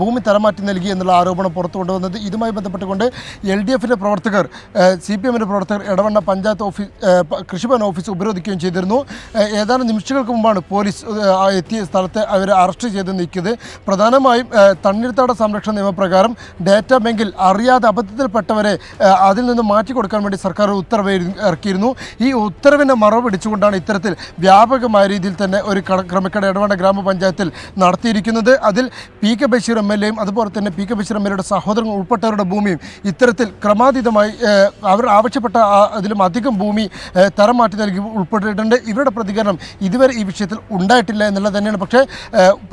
ഭൂമി തരം മാറ്റി നൽകി എന്നുള്ള ആരോപണം പുറത്തു കൊണ്ടുവന്നത്. ഇതുമായി ബന്ധപ്പെട്ടുകൊണ്ട് LDFിൻ്റെ പ്രവർത്തകർ, CPMൻ്റെ പ്രവർത്തകർ എടവണ്ണ പഞ്ചായത്ത് ഓഫീസ് കൃഷിഭവൻ ഓഫീസ് ഉപരോധിക്കുകയും ചെയ്തിരുന്നു. ഏതാനും നിമിഷങ്ങൾക്ക് മുമ്പാണ് പോലീസ് എത്തിയ സ്ഥലത്തെ അവർ അറസ്റ്റ് ചെയ്ത് നീക്കിയത്. പ്രധാനമായും തണ്ണീർത്തട സംരക്ഷണ നിയമപ്രകാരം ഡാറ്റാ ബാങ്കിൽ അറിയാതെ അബദ്ധത്തിൽപ്പെട്ടവരെ അതിൽ നിന്ന് മാറ്റിക്കൊടുക്കാൻ വേണ്ടി സർക്കാർ ഉത്തരവ് ഇറക്കിയിരുന്നു. ഈ ഉത്തരവിനെ മറപിടിച്ചുകൊണ്ടാണ് ഇത്തരത്തിൽ വ്യാപകമായ രീതിയിൽ തന്നെ ഒരു ക്രമക്കേട് എടവണ്ണ ഗ്രാമപഞ്ചായത്തിൽ നടത്തിയിരിക്കുന്നത്. അതിൽ PK ബഷീർ MLAയും അതുപോലെ തന്നെ PK ബഷീർ MLAയുടെ സഹോദരൻ ഉൾപ്പെട്ടവരുടെ ഭൂമിയും ഇത്തരത്തിൽ ക്രമാതീതമായി അവർ ആവശ്യപ്പെട്ട അതിലും അധികം ഭൂമി തരം മാറ്റി നൽകി ഉൾപ്പെട്ടിട്ടുണ്ട്. ഇവരുടെ പ്രതികരണം ഇതുവരെ ഈ വിഷയത്തിൽ ഉണ്ടായിട്ടില്ല എന്നുള്ളത് തന്നെയാണ്. പക്ഷേ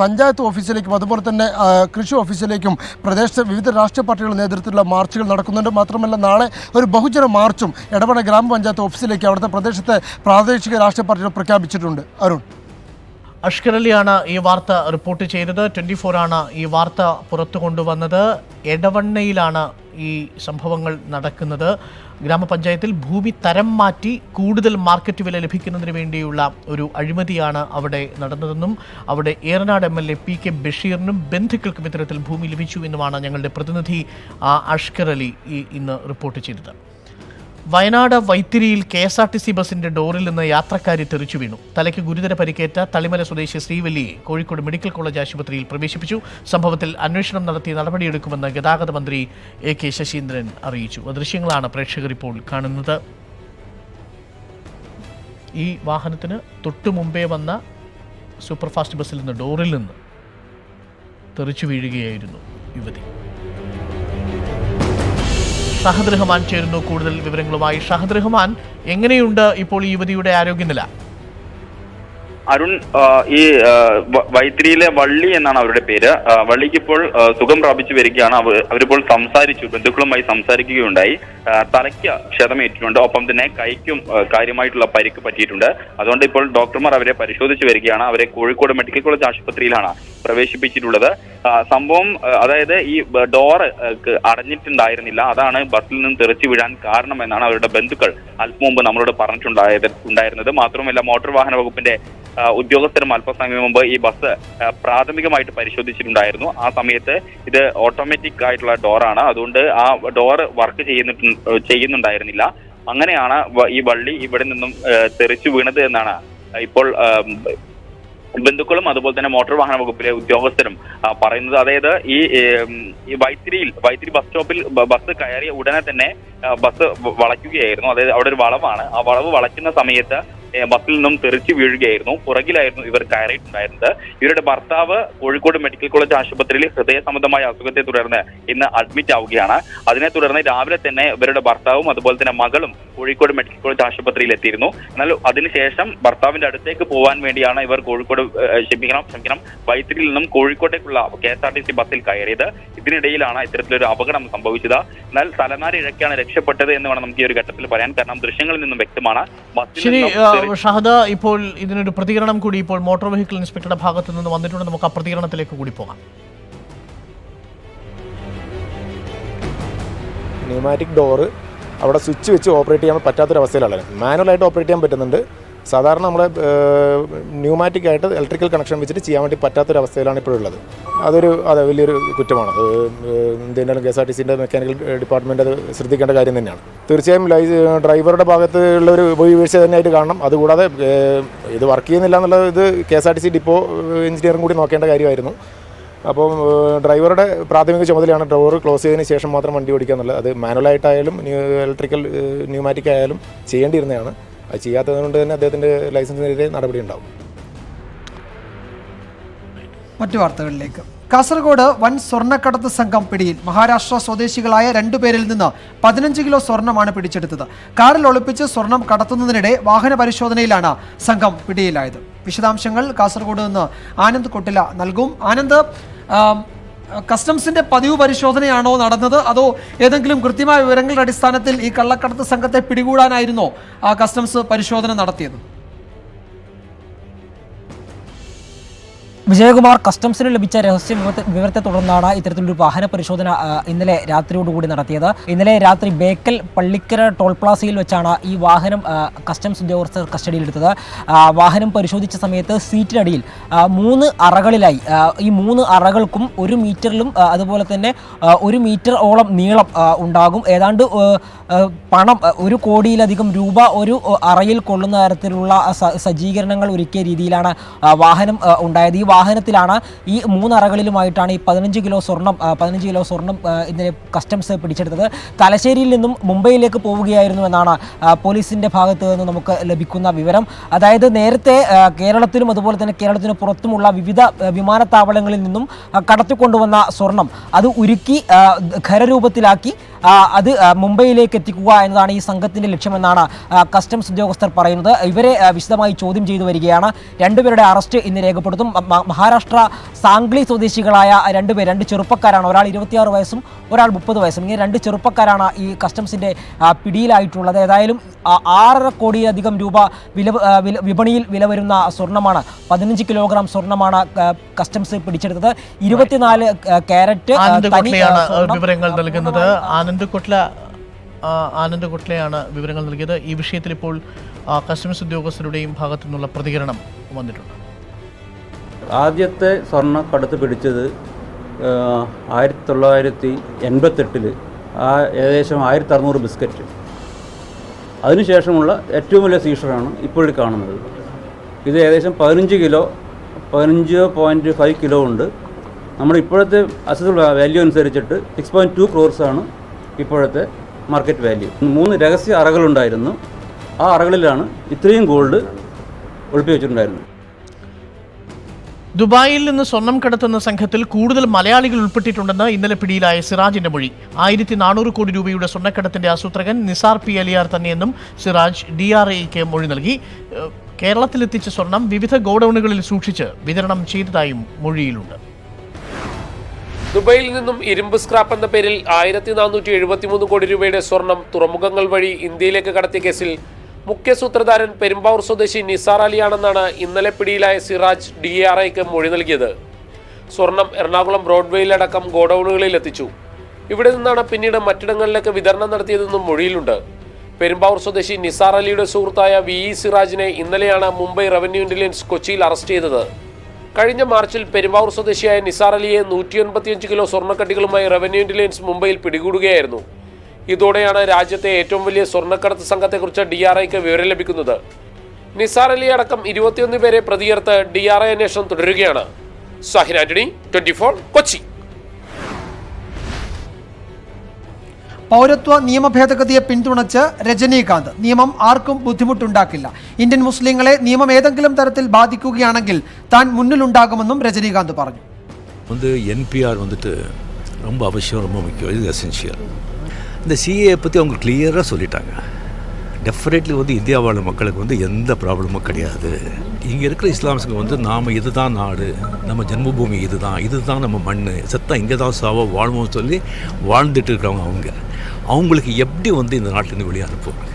പഞ്ചായത്ത് ഓഫീസിലേക്കും അതുപോലെ തന്നെ കൃഷി ഓഫീസിലേക്കും പ്രദേശത്തെ വിവിധ രാഷ്ട്രീയ പാർട്ടികളുടെ നേതൃത്വത്തിലുള്ള മാർച്ചുകൾ നടക്കുന്നുണ്ട്. മാത്രമല്ല നാളെ ഒരു ബഹുജന മാർച്ചും എടവണ്ണ ഗ്രാമപഞ്ചായത്ത് ഓഫീസിലേക്ക് അവിടുത്തെ പ്രദേശത്തെ പ്രാദേശിക രാഷ്ട്രീയ പാർട്ടികൾ പ്രഖ്യാപിച്ചിട്ടുണ്ട്. അരുൺ, അഷ്കർ അലിയാണ് ഈ വാർത്ത റിപ്പോർട്ട് ചെയ്തത്. 24 ആണ് ഈ വാർത്ത പുറത്തു കൊണ്ടുവന്നത്. എടവണ്ണയിലാണ് ഈ സംഭവങ്ങൾ നടക്കുന്നത്. ഗ്രാമപഞ്ചായത്തിൽ ഭൂമി തരം മാറ്റി കൂടുതൽ മാർക്കറ്റ് വില ലഭിക്കുന്നതിന് വേണ്ടിയുള്ള ഒരു അഴിമതിയാണ് അവിടെ നടന്നതെന്നും അവിടെ ഏറനാട് MLA PK ബഷീറിനും ബന്ധുക്കൾക്കും ഇത്തരത്തിൽ ഭൂമി ലഭിച്ചു എന്നുമാണ് ഞങ്ങളുടെ പ്രതിനിധി അഷ്കർ അലി ഇന്ന് റിപ്പോർട്ട് ചെയ്തത്. വയനാട് വൈത്തിരിയിൽ KSRTC ബസിന്റെ ഡോറിൽ നിന്ന് യാത്രക്കാരി തെറിച്ചു വീണു. തലയ്ക്ക് ഗുരുതര പരിക്കേറ്റ തളിമല സ്വദേശി ശ്രീവല്ലിയെ കോഴിക്കോട് മെഡിക്കൽ കോളേജ് ആശുപത്രിയിൽ പ്രവേശിപ്പിച്ചു. സംഭവത്തിൽ അന്വേഷണം നടത്തി നടപടിയെടുക്കുമെന്ന് ഗതാഗത മന്ത്രി AK ശശീന്ദ്രൻ അറിയിച്ചു. ദൃശ്യങ്ങളാണ് പ്രേക്ഷകർ ഇപ്പോൾ കാണുന്നത്. ഈ വാഹനത്തിന് തൊട്ടു മുമ്പേ വന്ന സൂപ്പർഫാസ്റ്റ് ബസ്സിൽ നിന്ന് ഡോറിൽ നിന്ന് തെറിച്ചു വീഴുകയായിരുന്നു യുവതി. ഷഹദ് റഹ്മാൻ ചേരുന്നു കൂടുതൽ വിവരങ്ങളുമായി. ഷഹദ് റഹ്മാൻ, എങ്ങനെയുണ്ട് ഇപ്പോൾ ഈ യുവതിയുടെ ആരോഗ്യനില? അരുൺ, ഈ വൈത്തിരിയിലെ വള്ളി എന്നാണ് അവരുടെ പേര്. വള്ളിക്ക് ഇപ്പോൾ സുഖം പ്രാപിച്ചു വരികയാണ്. അവരിപ്പോൾ സംസാരിച്ചു, ബന്ധുക്കളുമായി സംസാരിക്കുകയുണ്ടായി. തലയ്ക്ക് ക്ഷതമേറ്റിട്ടുണ്ട്, ഒപ്പം തന്നെ കൈക്കും കാര്യമായിട്ടുള്ള പരിക്ക് പറ്റിയിട്ടുണ്ട്. അതുകൊണ്ട് ഇപ്പോൾ ഡോക്ടർമാർ അവരെ പരിശോധിച്ചു വരികയാണ്. അവരെ കോഴിക്കോട് മെഡിക്കൽ കോളേജ് ആശുപത്രിയിലാണ് പ്രവേശിപ്പിച്ചിട്ടുള്ളത്. സംഭവം, അതായത് ഈ ഡോറ് അടഞ്ഞിട്ടുണ്ടായിരുന്നില്ല, അതാണ് ബസ്സിൽ നിന്ന് തെറിച്ചു വീഴാൻ കാരണമെന്നാണ് അവരുടെ ബന്ധുക്കൾ അല്പം മുമ്പ് നമ്മളോട് പറഞ്ഞിട്ടുണ്ടായിരുന്നത്. മാത്രമല്ല, മോട്ടോർ വാഹന വകുപ്പിന്റെ ഉദ്യോഗസ്ഥരും അല്പസമയം മുമ്പ് ഈ ബസ് പ്രാഥമികമായിട്ട് പരിശോധിച്ചിട്ടുണ്ടായിരുന്നു. ആ സമയത്ത് ഇത് ഓട്ടോമാറ്റിക് ആയിട്ടുള്ള ഡോറാണ്, അതുകൊണ്ട് ആ ഡോറ് വർക്ക് ചെയ്യുന്നുണ്ടായിരുന്നില്ല. അങ്ങനെയാണ് ഈ വള്ളി ഇവിടെ നിന്നും തെറിച്ചു വീണത് എന്നാണ് ഇപ്പോൾ ബന്ധുക്കളും അതുപോലെ തന്നെ മോട്ടോർ വാഹന വകുപ്പിലെ ഉദ്യോഗസ്ഥരും പറയുന്നത്. അതായത് ഈ വൈത്തിരി ബസ് സ്റ്റോപ്പിൽ ബസ് കയറിയ ഉടനെ തന്നെ ബസ് വളയ്ക്കുകയായിരുന്നു. അതായത് അവിടെ ഒരു വളവാണ്. ആ വളവ് വളയ്ക്കുന്ന സമയത്ത് ബസ്സിൽ നിന്നും തെറിച്ചു വീഴുകയായിരുന്നു. പുറകിലായിരുന്നു ഇവർ കയറിയിട്ടുണ്ടായിരുന്നത്. ഇവരുടെ ഭർത്താവ് കോഴിക്കോട് മെഡിക്കൽ കോളേജ് ആശുപത്രിയിൽ ഹൃദയ സംബന്ധമായ അസുഖത്തെ തുടർന്ന് ഇന്ന് അഡ്മിറ്റ് ആവുകയാണ്. അതിനെ തുടർന്ന് രാവിലെ തന്നെ ഇവരുടെ ഭർത്താവും അതുപോലെ തന്നെ മകളും കോഴിക്കോട് മെഡിക്കൽ കോളേജ് ആശുപത്രിയിൽ എത്തിയിരുന്നു. എന്നാൽ അതിനുശേഷം ഭർത്താവിന്റെ അടുത്തേക്ക് പോകാൻ വേണ്ടിയാണ് ഇവർ കോഴിക്കോട് വൈത്തിരിയിൽ നിന്നും കോഴിക്കോട്ടേക്കുള്ള KSRTC ബസ്സിൽ കയറിയത്. ഇതിനിടയിലാണ് ഇത്തരത്തിലൊരു അപകടം സംഭവിച്ചത്. എന്നാൽ തലനാരി ഇഴക്കാണ് രക്ഷപ്പെട്ടത് എന്ന് വേണം നമുക്ക് ഈ ഒരു ഘട്ടത്തിൽ പറയാൻ. കാരണം ദൃശ്യങ്ങളിൽ നിന്നും വ്യക്തമാണ്. ഷഹദ, ഇപ്പോൾ ഇതിനൊരു പ്രതികരണം കൂടി ഇപ്പോൾ മോട്ടോർ വെഹിക്കിൾ ഇൻസ്പെക്ടറുടെ ഭാഗത്ത് നിന്ന് വന്നിട്ടുണ്ട്. നമുക്ക് ആ പ്രതികരണത്തിലേക്ക് കൂടി പോകാം. ന്യൂമാറ്റിക് ഡോറ് അവിടെ സ്വിച്ച് വെച്ച് ഓപ്പറേറ്റ് ചെയ്യാൻ പറ്റാത്തൊരവസ്ഥയിലാണ്. മാനുവലായിട്ട് ഓപ്പറേറ്റ് ചെയ്യാൻ പറ്റുന്നുണ്ട്. സാധാരണ നമ്മുടെ ന്യൂമാറ്റിക് ആയിട്ട് ഇലക്ട്രിക്കൽ കണക്ഷൻ വെച്ചിട്ട് ചെയ്യാൻ വേണ്ടി പറ്റാത്തൊരവസ്ഥയിലാണ് ഇപ്പോഴുള്ളത്. അതെ വലിയൊരു കുറ്റമാണ്. അത് എന്തിനാലും KSRTCൻ്റെ മെക്കാനിക്കൽ ഡിപ്പാർട്ട്മെൻറ്റ് അത് ശ്രദ്ധിക്കേണ്ട കാര്യം തന്നെയാണ്. തീർച്ചയായും ഡ്രൈവറുടെ ഭാഗത്തുള്ള ഒരു വീഴ്ച തന്നെയായിട്ട് കാണണം. അതുകൂടാതെ ഇത് വർക്ക് ചെയ്യുന്നില്ല എന്നുള്ളത് ഇത് KSRTC ഡിപ്പോ എഞ്ചിനീയറും കൂടി നോക്കേണ്ട കാര്യമായിരുന്നു. അപ്പോൾ ഡ്രൈവറുടെ പ്രാഥമിക ചുമതലയാണ് ഡോർ ക്ലോസ് ചെയ്തതിന് ശേഷം മാത്രം വണ്ടി ഓടിക്കുക എന്നുള്ളത്. അത് മാനുവലായിട്ടായാലും ഇലക്ട്രിക്കൽ ന്യൂമാറ്റിക് ആയാലും ചെയ്യേണ്ടിയിരുന്നതാണ്. അത് ചെയ്യാത്തതുകൊണ്ട് തന്നെ അദ്ദേഹത്തിൻ്റെ ലൈസൻസിനെതിരെ നടപടി ഉണ്ടാവും. മറ്റു വാർത്തകളിലേക്ക്. കാസർഗോഡ് വൻ സ്വർണ്ണക്കടത്ത് സംഘം പിടിയിൽ. മഹാരാഷ്ട്ര സ്വദേശികളായ 2 പേരിൽ നിന്ന് 15 കിലോ സ്വർണ്ണമാണ് പിടിച്ചെടുത്തത്. കാറിൽ ഒളിപ്പിച്ച് സ്വർണം കടത്തുന്നതിനിടെ വാഹന പരിശോധനയിലാണ് സംഘം പിടിയിലായത്. വിശദാംശങ്ങൾ കാസർഗോഡ് നിന്ന് ആനന്ദ് കൊട്ടില നൽകും. ആനന്ദ്, കസ്റ്റംസിന്റെ പതിവ് പരിശോധനയാണോ നടന്നത്, അതോ ഏതെങ്കിലും കൃത്യമായ വിവരങ്ങളുടെ അടിസ്ഥാനത്തിൽ ഈ കള്ളക്കടത്ത് സംഘത്തെ പിടികൂടാനായിരുന്നോ കസ്റ്റംസ് പരിശോധന നടത്തിയത്? വിജയകുമാർ, കസ്റ്റംസിന് ലഭിച്ച രഹസ്യ വിവരത്തെ തുടർന്നാണ് ഇത്തരത്തിലൊരു വാഹന പരിശോധന ഇന്നലെ രാത്രിയോടുകൂടി നടത്തിയത്. ഇന്നലെ രാത്രി ബേക്കൽ പള്ളിക്കര ടോൾ പ്ലാസയിൽ വെച്ചാണ് ഈ വാഹനം കസ്റ്റംസ് ഉദ്യോഗസ്ഥർ കസ്റ്റഡിയിലെടുത്തത്. വാഹനം പരിശോധിച്ച സമയത്ത് സീറ്റിനടിയിൽ 3 അറകളിലായി ഈ 3 അറകൾക്കും 1 മീറ്ററിലും അതുപോലെ തന്നെ 1 മീറ്റർ ഓളം നീളം ഉണ്ടാകും. ഏതാണ്ട് പണം 1 കോടിയിലധികം രൂപ ഒരു അറയിൽ കൊള്ളുന്ന തരത്തിലുള്ള സജ്ജീകരണങ്ങൾ ഒരുക്കിയ രീതിയിലാണ് വാഹനം ഉണ്ടായത്. ഈ വാഹനത്തിലാണ് ഈ 3 അറകളിലുമായിട്ടാണ് ഈ 15 കിലോ സ്വർണം ഇന്നലെ കസ്റ്റംസ് പിടിച്ചെടുത്തത്. തലശ്ശേരിയിൽ നിന്നും മുംബൈയിലേക്ക് പോവുകയായിരുന്നു എന്നാണ് പോലീസിന്റെ ഭാഗത്ത് നിന്ന് നമുക്ക് ലഭിക്കുന്ന വിവരം. അതായത് നേരത്തെ കേരളത്തിലും അതുപോലെ തന്നെ കേരളത്തിന് പുറത്തുമുള്ള വിവിധ വിമാനത്താവളങ്ങളിൽ നിന്നും കടത്തിക്കൊണ്ടുവന്ന സ്വർണം അത് ഉരുക്കി ഖരരൂപത്തിലാക്കി അത് മുംബൈയിലേക്ക് എത്തിക്കുക എന്നതാണ് ഈ സംഘത്തിന്റെ ലക്ഷ്യമെന്നാണ് കസ്റ്റംസ് ഉദ്യോഗസ്ഥർ പറയുന്നത്. ഇവരെ വിശദമായി ചോദ്യം ചെയ്തു വരികയാണ്. 2 പേരുടെ അറസ്റ്റ് ഇന്ന് രേഖപ്പെടുത്തും. മഹാരാഷ്ട്ര സാംഗ്ലി സ്വദേശികളായ 2 പേർ, 2 ചെറുപ്പക്കാരാണ്. ഒരാൾ 26 വയസ്സും ഒരാൾ 30 വയസ്സും. ഇങ്ങനെ 2 ചെറുപ്പക്കാരാണ് ഈ കസ്റ്റംസിന്റെ പിടിയിലായിട്ടുള്ളത്. ഏതായാലും 6.5 കോടിയിലധികം രൂപ വിപണിയിൽ വില വരുന്ന സ്വർണ്ണമാണ്, 15 കിലോഗ്രാം സ്വർണ്ണമാണ് കസ്റ്റംസ് പിടിച്ചെടുത്തത്. 24 ക്യാരറ്റ് വിവരങ്ങൾ നൽകുന്നത് ആനന്ദ് കൊട്ട്ലയാണ് വിവരങ്ങൾ നൽകിയത്. ഈ വിഷയത്തിൽ ഇപ്പോൾ കസ്റ്റംസ് ഉദ്യോഗസ്ഥരുടെയും ഭാഗത്തു നിന്നുള്ള പ്രതികരണം വന്നിട്ടുണ്ട്. ആദ്യത്തെ സ്വർണ്ണക്കടത്ത് പിടിച്ചത് 1988 ഏകദേശം 1600 ബിസ്ക്കറ്റ്. അതിനുശേഷമുള്ള ഏറ്റവും വലിയ സീഷറാണ് ഇപ്പോൾ കാണുന്നത്. ഇത് ഏകദേശം 15 കിലോ 15.5 കിലോ ഉണ്ട്. നമ്മുടെ ഇപ്പോഴത്തെ അസറ്റ് വാല്യൂ അനുസരിച്ചിട്ട് 6.2 ക്രോർസാണ് ഇപ്പോഴത്തെ മാർക്കറ്റ് വാല്യൂ. 3 രഹസ്യ അറകളുണ്ടായിരുന്നു. ആ അറകളിലാണ് ഇത്രയും ഗോൾഡ് ഒളിപ്പി വെച്ചിട്ടുണ്ടായിരുന്നത്. ദുബായിൽ നിന്ന് സ്വർണം കടത്തുന്ന സംഘത്തിൽ കൂടുതൽ മലയാളികൾ ഉൾപ്പെട്ടിട്ടുണ്ടെന്ന് ഇന്നലെ പിടിയിലായ സിറാജിന്റെ മൊഴി. 1400 കോടി രൂപയുടെ സ്വർണ്ണക്കടത്തിന്റെ ആസൂത്രകൻ നിസാർ പി അലിയാർ തന്നെയെന്നും സിറാജ് DRAയ്ക്ക് മൊഴി നൽകി. കേരളത്തിലെത്തിച്ച സ്വർണം വിവിധ ഗോഡൌണുകളിൽ സൂക്ഷിച്ച് വിതരണം ചെയ്തതായും മൊഴിയിലുണ്ട്. ദുബൈയിൽ നിന്നും ഇരുമ്പ് സ്ക്രാപ്പ് എന്ന പേരിൽ 1473 കോടി രൂപയുടെ സ്വർണം തുറമുഖങ്ങൾ വഴി ഇന്ത്യയിലേക്ക് കടത്തിയ കേസിൽ മുഖ്യ സൂത്രധാരൻ പെരുമ്പാവൂർ സ്വദേശി നിസാർ അലിയാണെന്നാണ് ഇന്നലെ പിടിയിലായ സിറാജ് DRAയ്ക്ക് മൊഴി നൽകിയത്. സ്വർണം എറണാകുളം ബ്രോഡ്വേയിലടക്കം ഗോഡൌണുകളിൽ എത്തിച്ചു. ഇവിടെ നിന്നാണ് പിന്നീട് മറ്റിടങ്ങളിലേക്ക് വിതരണം നടത്തിയതെന്നും മൊഴിയിലുണ്ട്. പെരുമ്പാവൂർ സ്വദേശി നിസാർ അലിയുടെ സുഹൃത്തായ VE സിറാജിനെ ഇന്നലെയാണ് മുംബൈ റവന്യൂ ഇന്റലിജൻസ് കൊച്ചിയിൽ അറസ്റ്റ് ചെയ്തത്. കഴിഞ്ഞ മാർച്ചിൽ പെരുമ്പാവൂർ സ്വദേശിയായ നിസാർ അലിയെ 185 കിലോ സ്വർണ്ണക്കട്ടികളുമായി റവന്യൂ ഇന്റലിജൻസ് മുംബൈയിൽ പിടികൂടുകയായിരുന്നു. ഇതോടെയാണ് രാജ്യത്തെ ഏറ്റവും വലിയ സ്വർണ്ണക്കടത്ത് സംഘത്തെക്കുറിച്ച് DRIക്ക് വിവരം ലഭിക്കുന്നത്. നിസാർ അലി അടക്കം 21 പേരെ പ്രതിയേർത്ത് DRI അന്വേഷണം തുടരുകയാണ്. സാഹിൻ ആന്റണി, 24 കൊച്ചി. പൗരത്വ നിയമ ഭേദഗതിയെ പിന്തുണച്ച് രജനീകാന്ത്, നിയമം ആർക്കും ബുദ്ധിമുട്ടുണ്ടാക്കില്ല. ഇന്ത്യൻ മുസ്ലിങ്ങളെ നിയമം ഏതെങ്കിലും തരത്തിൽ ബാധിക്കുകയാണെങ്കിൽ താൻ മുന്നിലുണ്ടാകുമെന്നും രജനീകാന്ത് പറഞ്ഞു. NPR வந்துட்டு ரொம்ப அவசியம், ரொம்ப முக்கியம். இது எசென்ஷியல். இந்த CAA பற்றி அவங்க கிளியராக சொல்லிட்டாங்க. டெஃபினெட்லி இந்தியாவோட மக்களுக்கு எந்த ப்ராப்ளமும் கிடையாது. இங்கே இருக்கிற இஸ்லாம்ஸுக்கு நாம் இதுதான் நாடு, நம்ம ஜென்மபூமி இதுதான் நம்ம மண், செத்தா இங்கே தான் சாவோ வாழ்வோம்னு சொல்லி வாழ்ந்துட்டு இருக்கிறவங்க அவங்களுக்கு எப்படி இந்த நாட்டிலேருந்து வெளியே அனுப்புவாங்க.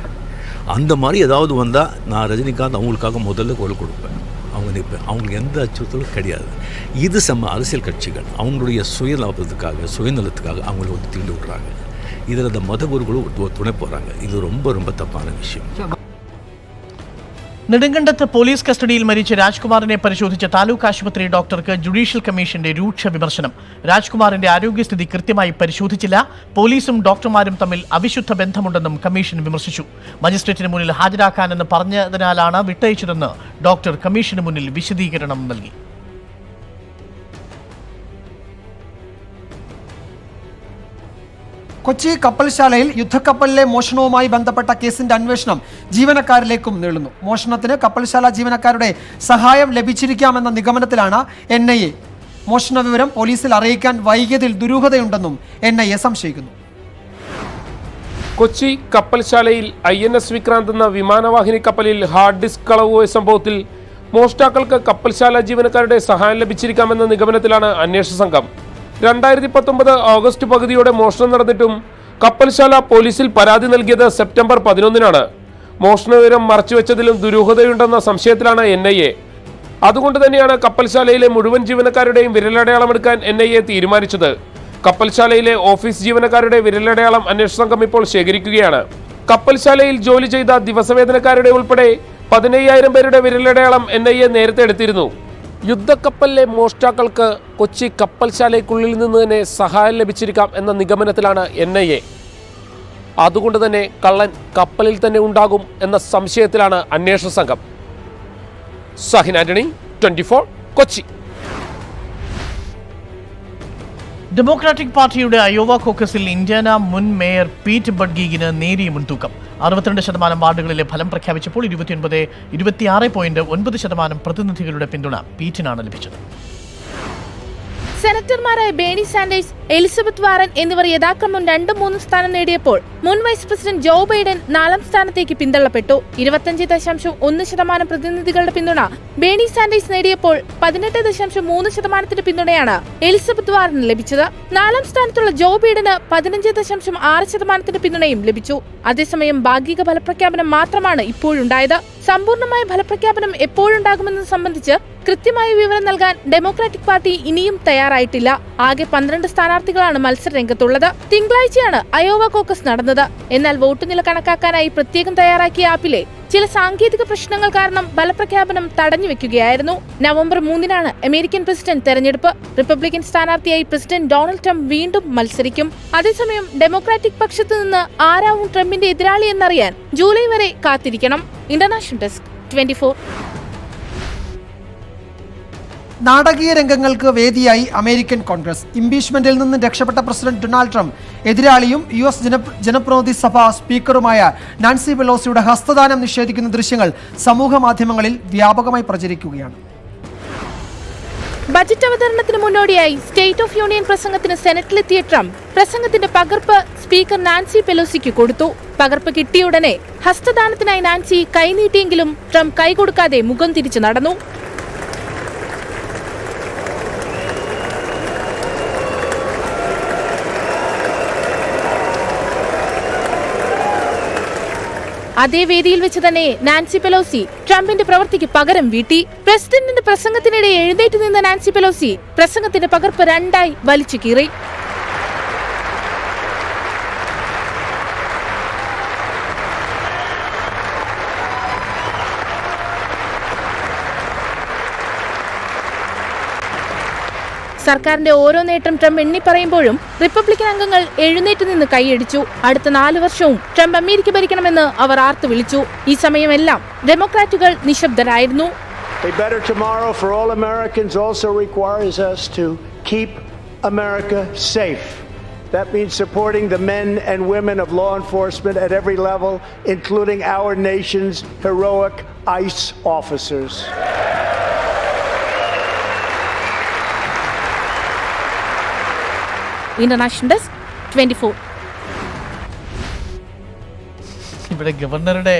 அந்த மாதிரி ஏதாவது வந்தால் நான் ரஜினிகாந்த் அவங்களுக்காக முதல்ல குரல் கொடுப்பேன். அவங்க நிற்பேன். அவங்களுக்கு எந்த அச்சுறுத்தலும் கிடையாது. இது அரசியல் கட்சிகள் அவங்களுடைய சுயலாபத்துக்காக சுயநலத்துக்காக அவங்கள தீண்டு விடுறாங்க. இதில் அந்த மத குருகளும் துணை போகிறாங்க. இது ரொம்ப ரொம்ப தப்பான விஷயம். നെടുങ്കണ്ടത്ത് പോലീസ് കസ്റ്റഡിയിൽ മരിച്ച രാജ്കുമാറിനെ പരിശോധിച്ച താലൂക്ക് ആശുപത്രി ഡോക്ടർക്ക് ജുഡീഷ്യൽ കമ്മീഷന്റെ രൂക്ഷ വിമർശനം. രാജ്കുമാറിന്റെ ആരോഗ്യസ്ഥിതി കൃത്യമായി പരിശോധിച്ചില്ല, പോലീസും ഡോക്ടർമാരും തമ്മിൽ അവിശുദ്ധ ബന്ധമുണ്ടെന്നും കമ്മീഷൻ വിമർശിച്ചു. മജിസ്ട്രേറ്റിന് മുന്നിൽ ഹാജരാക്കാനെന്ന് പറഞ്ഞതിനാലാണ് വിട്ടയച്ചതെന്ന് ഡോക്ടർ കമ്മീഷന് മുന്നിൽ വിശദീകരണം നൽകി. കൊച്ചി കപ്പൽശാലയിൽ യുദ്ധക്കപ്പലിലെ മോഷണവുമായി ബന്ധപ്പെട്ട കേസിന്റെ അന്വേഷണം ജീവനക്കാരിലേക്കും നീളുന്നു. മോഷണത്തിന് കപ്പൽശാല ജീവനക്കാരുടെ സഹായം ലഭിച്ചിരിക്കാമെന്ന നിഗമനത്തിലാണ് NIA. മോഷണ വിവരം പോലീസിൽ അറിയിക്കാൻ വൈകിയതിൽ ദുരൂഹതയുണ്ടെന്നും NIA സംശയിക്കുന്നു. കൊച്ചി കപ്പൽശാലയിൽ INS വിക്രാന്ത് എന്ന വിമാനവാഹിനി കപ്പലിൽ ഹാർഡ് ഡിസ്ക് കളവ് പോയ സംഭവത്തിൽ മോഷ്ടാക്കൾക്ക് കപ്പൽശാല ജീവനക്കാരുടെ സഹായം ലഭിച്ചിരിക്കാമെന്ന നിഗമനത്തിലാണ് അന്വേഷണ സംഘം. 2019 ഓഗസ്റ്റ് പകുതിയോടെ മോഷണം നടന്നിട്ടും കപ്പൽശാല പോലീസിൽ പരാതി നൽകിയത് സെപ്റ്റംബർ 11-നാണ്. മോഷണ വിവരം മറച്ചുവെച്ചതിലും ദുരൂഹതയുണ്ടെന്ന സംശയത്തിലാണ് NIA. അതുകൊണ്ട് തന്നെയാണ് കപ്പൽശാലയിലെ മുഴുവൻ ജീവനക്കാരുടെയും വിരലടയാളമെടുക്കാൻ NIA തീരുമാനിച്ചത്. കപ്പൽശാലയിലെ ഓഫീസ് ജീവനക്കാരുടെ വിരലടയാളം അന്വേഷണ സംഘം ഇപ്പോൾ ശേഖരിക്കുകയാണ്. കപ്പൽശാലയിൽ ജോലി ചെയ്ത ദിവസവേതനക്കാരുടെ ഉൾപ്പെടെ 15,000 പേരുടെ വിരലടയാളം NIA നേരത്തെ എടുത്തിരുന്നു. യുദ്ധക്കപ്പലിലെ മോഷ്ടാക്കൾക്ക് കൊച്ചി കപ്പൽശാലയ്ക്കുള്ളിൽ നിന്ന് തന്നെ സഹായം ലഭിച്ചിരിക്കാം എന്ന നിഗമനത്തിലാണ് NIA. അതുകൊണ്ട് തന്നെ കള്ളൻ കപ്പലിൽ തന്നെ ഉണ്ടാകും എന്ന സംശയത്തിലാണ് അന്വേഷണ സംഘം. സാഹിൻ ആന്റണി, 24 കൊച്ചി. ഡെമോക്രാറ്റിക് പാർട്ടിയുടെ അയോവ കോക്കസിൽ ഇന്ത്യാന മുൻ മേയർ പീറ്റ് ബഡ്ഗീഗിന് നേരിയ മുൻതൂക്കം. 62% വാർഡുകളിലെ ഫലം പ്രഖ്യാപിച്ചപ്പോൾ 26.9% പ്രതിനിധികളുടെ പിന്തുണ പീറ്റിനാണ് ലഭിച്ചത്. സെനറ്റർമാരായ ബേണി സാൻഡേഴ്സ്, എലിസബത്ത് വാറൻ എന്നിവർ യഥാക്രമം 2-3 സ്ഥാനം നേടിയപ്പോൾ മുൻ വൈസ് പ്രസിഡന്റ് ജോ ബൈഡൻ 4ാം സ്ഥാനത്തേക്ക് പിന്തള്ളപ്പെട്ടു. 25.1% പ്രതിനിധികളുടെ പിന്തുണ ബേണി സാൻഡേഴ്സ് നേടിയപ്പോൾ 18.3% പിന്തുണയാണ് എലിസബത്ത് വാറന് ലഭിച്ചത്. 4ാം സ്ഥാനത്തുള്ള ജോ ബൈഡന് 15.6% പിന്തുണയും ലഭിച്ചു. അതേസമയം ഭാഗിക ഫലപ്രഖ്യാപനം മാത്രമാണ് ഇപ്പോഴുണ്ടായത്. സമ്പൂർണ്ണമായ ഫലപ്രഖ്യാപനം എപ്പോഴുണ്ടാകുമെന്നത് സംബന്ധിച്ച് കൃത്യമായ വിവരം നൽകാൻ ഡെമോക്രാറ്റിക് പാർട്ടി ഇനിയും തയ്യാറായിട്ടില്ല. ആകെ 12 സ്ഥാനാർത്ഥികളാണ് മത്സര രംഗത്തുള്ളത്. തിങ്കളാഴ്ചയാണ് അയോവ കോക്കസ് നടന്നത്. എന്നാൽ വോട്ട് നില കണക്കാക്കാനായി പ്രത്യേകം തയ്യാറാക്കിയ ആപ്പിലെ ചില സാങ്കേതിക പ്രശ്നങ്ങൾ കാരണം ഫലപ്രഖ്യാപനം തടഞ്ഞുവെക്കുകയായിരുന്നു. നവംബർ 3-നാണ് അമേരിക്കൻ പ്രസിഡന്റ് തെരഞ്ഞെടുപ്പ്. റിപ്പബ്ലിക്കൻ സ്ഥാനാർത്ഥിയായി പ്രസിഡന്റ് ഡൊണാൾഡ് ട്രംപ് വീണ്ടും മത്സരിക്കും. അതേസമയം ഡെമോക്രാറ്റിക് പക്ഷത്തു നിന്ന് ആരാവും ട്രംപിന്റെ എതിരാളി എന്നറിയാൻ ജൂലൈ വരെ കാത്തിരിക്കണം. International desk, 24. നാടകീയ രംഗങ്ങൾക്ക് വേദിയായി അമേരിക്കൻ കോൺഗ്രസ്. ഇംപീച്ച്മെന്റിൽ നിന്ന് രക്ഷപ്പെട്ട പ്രസിഡന്റ് ഡൊണാൾഡ് ട്രംപ് എതിരാളിയും US ജനപ്രതിനിധി സഭാ സ്പീക്കറുമായ നാൻസി പെലോസിയുടെ ഹസ്തദാനം നിഷേധിക്കുന്ന ദൃശ്യങ്ങൾ സമൂഹ മാധ്യമങ്ങളിൽ വ്യാപകമായി പ്രചരിക്കുകയാണ്. ബജറ്റ് അവതരണത്തിന് മുന്നോടിയായി സ്റ്റേറ്റ് ഓഫ് യൂണിയൻ പ്രസംഗത്തിന് സെനറ്റിലെത്തിയ ട്രംപ് പ്രസംഗത്തിന്റെ പകർപ്പ് സ്പീക്കർ നാൻസി പെലോസിക്ക് കൊടുത്തു. പകർപ്പ് കിട്ടിയുടനെ ഹസ്തദാനത്തിനായി നാൻസി കൈനീട്ടിയെങ്കിലും ട്രംപ് കൈകൊടുക്കാതെ മുഖം തിരിച്ചു നടന്നു. അതേ വേദിയിൽ വെച്ച് തന്നെ നാൻസി പെലോസി ട്രംപിന്റെ പ്രവൃത്തിക്ക് പകരം വീട്ടി. പ്രസിഡന്റിന്റെ പ്രസംഗത്തിനിടെ എഴുന്നേറ്റ് നിന്ന നാൻസി പെലോസി പ്രസംഗത്തിന്റെ പകർപ്പ് 2ആയി വലിച്ചു കീറി. സർക്കാരിന്റെ ഓരോ നേട്ടം ട്രംപ് എണ്ണി പറയുമ്പോഴും റിപ്പബ്ലിക്കൻ അംഗങ്ങൾ എഴുന്നേറ്റ് നിന്ന് കൈയടിച്ചു. അടുത്ത 4 വർഷവും ട്രംപ് അമേരിക്ക ഭരിക്കണമെന്ന് അവർ ആർത്തു വിളിച്ചു. ഈ സമയമെല്ലാം ഡെമോക്രാറ്റുകൾ നിശബ്ദരായിരുന്നു. A better tomorrow for all Americans also requires us to keep America safe. That means supporting the men and women of law enforcement at every level, including our nation's heroic ICE officers. International Desk, 24. ഇവിടെ ഗവർണറുടെ